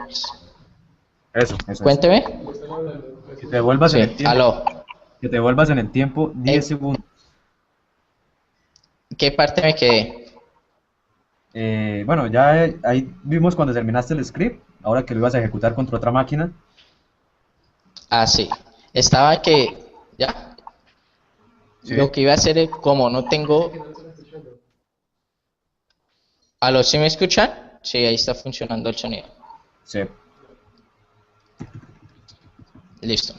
S3: Eso.
S2: Cuénteme.
S3: Que te devuelvas en el
S2: Sí,
S3: tiempo,
S2: aló.
S3: que te devuelvas en el tiempo 10
S2: Eh,
S3: segundos.
S2: ¿Qué parte me quedé?
S3: Bueno, ya ahí vimos cuando terminaste el script, ahora que lo ibas a ejecutar contra otra máquina.
S2: Ah, sí. Estaba que. Ya.
S3: Sí,
S2: Lo que iba a hacer es, como no tengo. ¿Aló, sí me escuchan? Sí, ahí está funcionando el sonido.
S3: sí.
S2: Listo.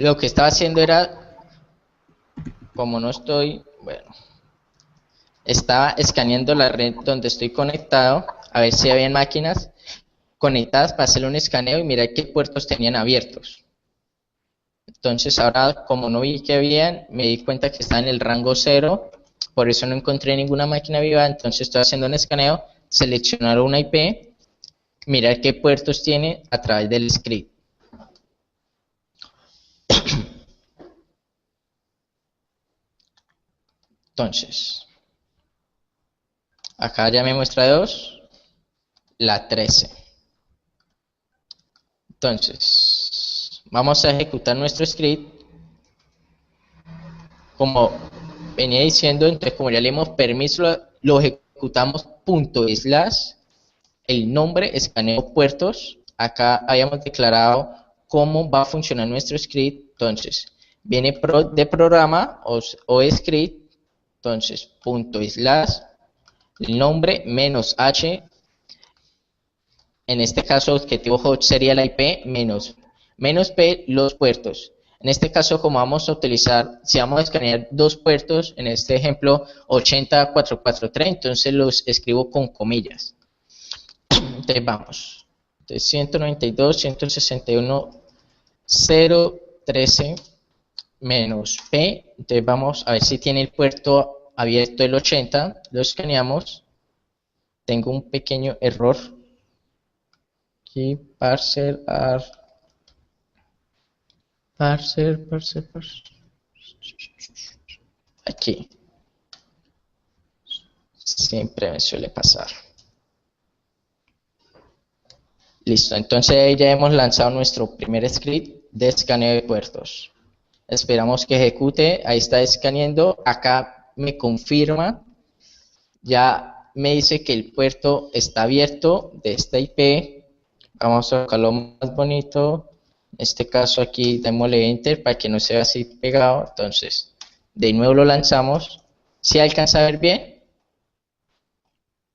S2: Lo que estaba haciendo era, como no estoy, bueno, estaba escaneando la red donde estoy conectado, a ver si habían máquinas conectadas para hacer un escaneo y mirar qué puertos tenían abiertos. Entonces ahora, como no vi que habían, me di cuenta que está en el rango 0, por eso no encontré ninguna máquina viva, entonces estoy haciendo un escaneo, seleccionar una IP, mirar qué puertos tiene a través del script. Entonces, acá ya me muestra 2, la 13. Entonces, vamos a ejecutar nuestro script como venía diciendo. Entonces, como ya le dimos permiso, lo ejecutamos punto slash, el nombre, escaneo puertos. Acá habíamos declarado cómo va a funcionar nuestro script. Entonces, viene de programa o script. Entonces, punto slash, el nombre menos h. En este caso, objetivo host sería la IP menos P los puertos. En este caso, como vamos a utilizar, si vamos a escanear dos puertos, en este ejemplo 80443, entonces los escribo con comillas. Entonces vamos. Entonces 192, 161, 013 menos P. Entonces vamos a ver si tiene el puerto abierto el 80. Lo escaneamos. Tengo un pequeño error. Aquí, parser. Aquí. Siempre me suele pasar. Listo, entonces ya hemos lanzado nuestro primer script de escaneo de puertos. Esperamos que ejecute, ahí está escaneando, acá me confirma, ya me dice que el puerto está abierto de esta IP. Vamos a colocarlo más bonito, en este caso aquí démosle enter para que no sea así pegado. Entonces, de nuevo lo lanzamos. ¿Si alcanza a ver bien,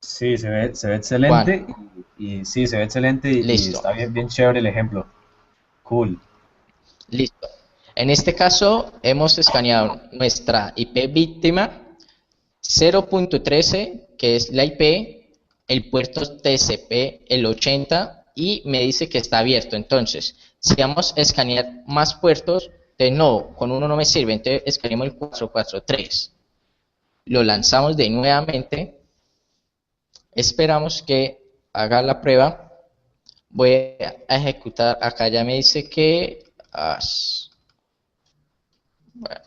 S3: Sí, se ve
S2: Juan?
S3: excelente y sí, se ve excelente y
S2: Listo.
S3: está bien, bien chévere el ejemplo. Cool.
S2: Listo. En este caso hemos escaneado nuestra IP víctima 0.13, que es la IP, el puerto TCP, el 80, y me dice que está abierto. Entonces, si vamos a escanear más puertos, no, con uno no me sirve, entonces escaneamos el 443. Lo lanzamos de nuevamente, esperamos que haga la prueba. Voy a ejecutar, acá ya me dice que... bueno,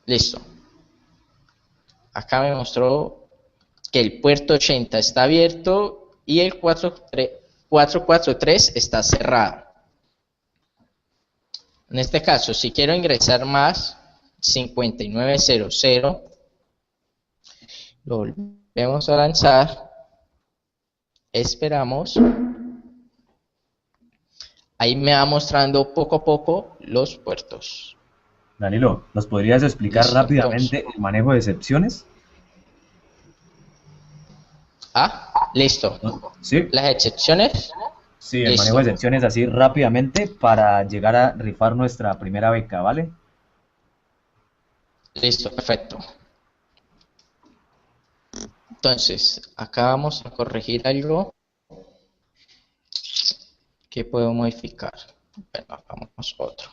S2: listo. Acá me mostró que el puerto 80 está abierto y el 443 está cerrado. En este caso, si quiero ingresar más, 5900, lo volvemos a lanzar, esperamos, ahí me va mostrando poco a poco los puertos.
S3: Danilo, ¿nos podrías explicar
S2: Listo, entonces.
S3: rápidamente el manejo de excepciones?
S2: Listo.
S3: Sí,
S2: Las excepciones,
S3: sí, el manejo de
S2: listo.
S3: excepciones así rápidamente para llegar a rifar nuestra primera beca, ¿vale?
S2: Listo, perfecto. Entonces, acá vamos a corregir algo que puedo modificar. Bueno, hagamos otro.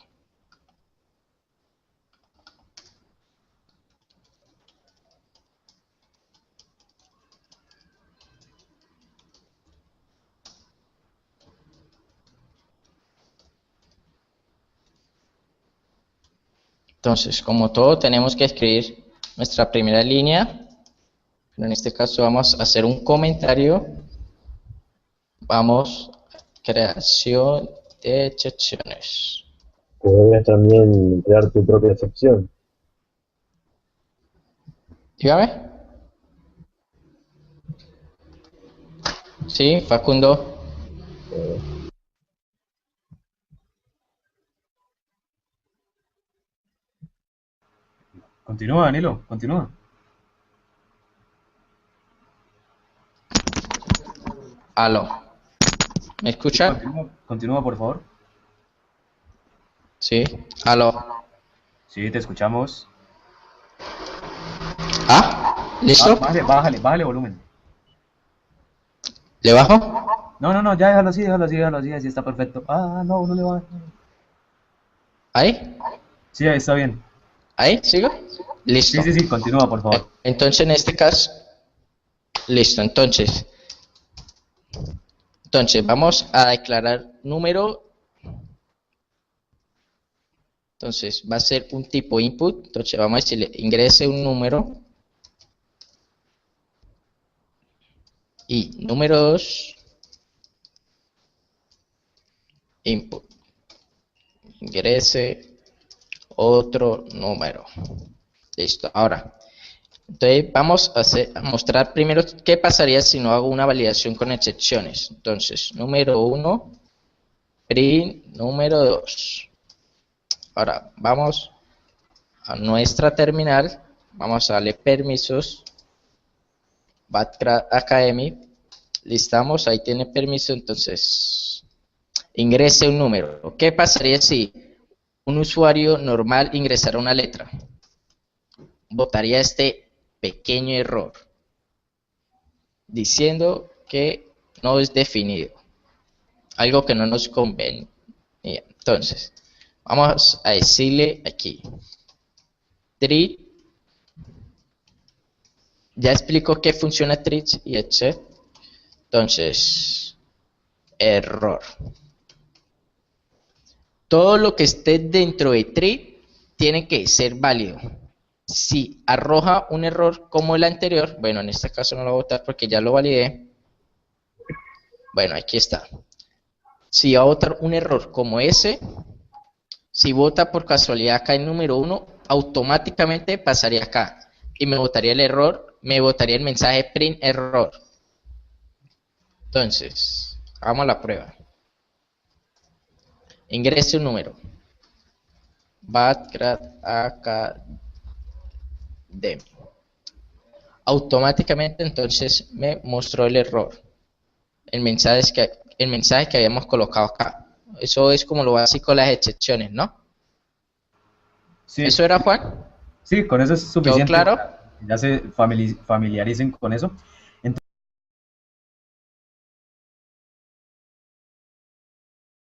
S2: Entonces, como todo, tenemos que escribir nuestra primera línea. Pero en este caso vamos a hacer un comentario. Vamos, creación de excepciones.
S4: Podrías también crear tu propia sección.
S2: Dígame. Sí, Facundo.
S4: Eh,
S3: Continúa, Danilo, continúa.
S2: Aló. ¿Me escucha?
S3: Continúa, por favor.
S2: Sí. Aló.
S3: Sí, te escuchamos.
S2: ¿Listo?
S3: Bájale volumen.
S2: ¿Le bajo?
S3: No, ya déjalo así, así está perfecto. No le va.
S2: ¿Ahí?
S3: Sí, ahí está bien.
S2: ¿Ahí? ¿Sigo? Listo.
S3: Sí, continúa, por favor.
S2: Entonces, en este caso, listo. Entonces, vamos a declarar número. Entonces, va a ser un tipo input. Entonces, vamos a decirle, ingrese un número. Y número 2, input. Ingrese otro número. Listo. Ahora, entonces vamos a mostrar primero qué pasaría si no hago una validación con excepciones. Entonces, número 1, print número 2. Ahora, vamos a nuestra terminal, vamos a darle permisos, Backtrack Academy, listamos, ahí tiene permiso, entonces, ingrese un número. ¿Qué pasaría si un usuario normal ingresara una letra? Botaría este pequeño error diciendo que no es definido, algo que no nos conviene. Entonces, vamos a decirle aquí, treat, ya explico qué funciona treat y etc. Entonces, error. Todo lo que esté dentro de treat tiene que ser válido. Si arroja un error como el anterior, bueno, en este caso no lo voy a votar porque ya lo validé. Bueno, aquí está. Si va a votar un error como ese, si vota por casualidad acá en número 1, automáticamente pasaría acá. Y me votaría el error, me votaría el mensaje print error. Entonces, hagamos la prueba. Ingrese un número. Backtrack Academy. Automáticamente entonces me mostró el error. El mensaje que habíamos colocado acá. Eso es como lo básico de las excepciones, ¿no?
S3: Sí,
S2: ¿Eso era, Juan?
S3: sí, con eso es
S2: ¿Quedó
S3: suficiente.
S2: claro?
S3: Ya se familiaricen con eso.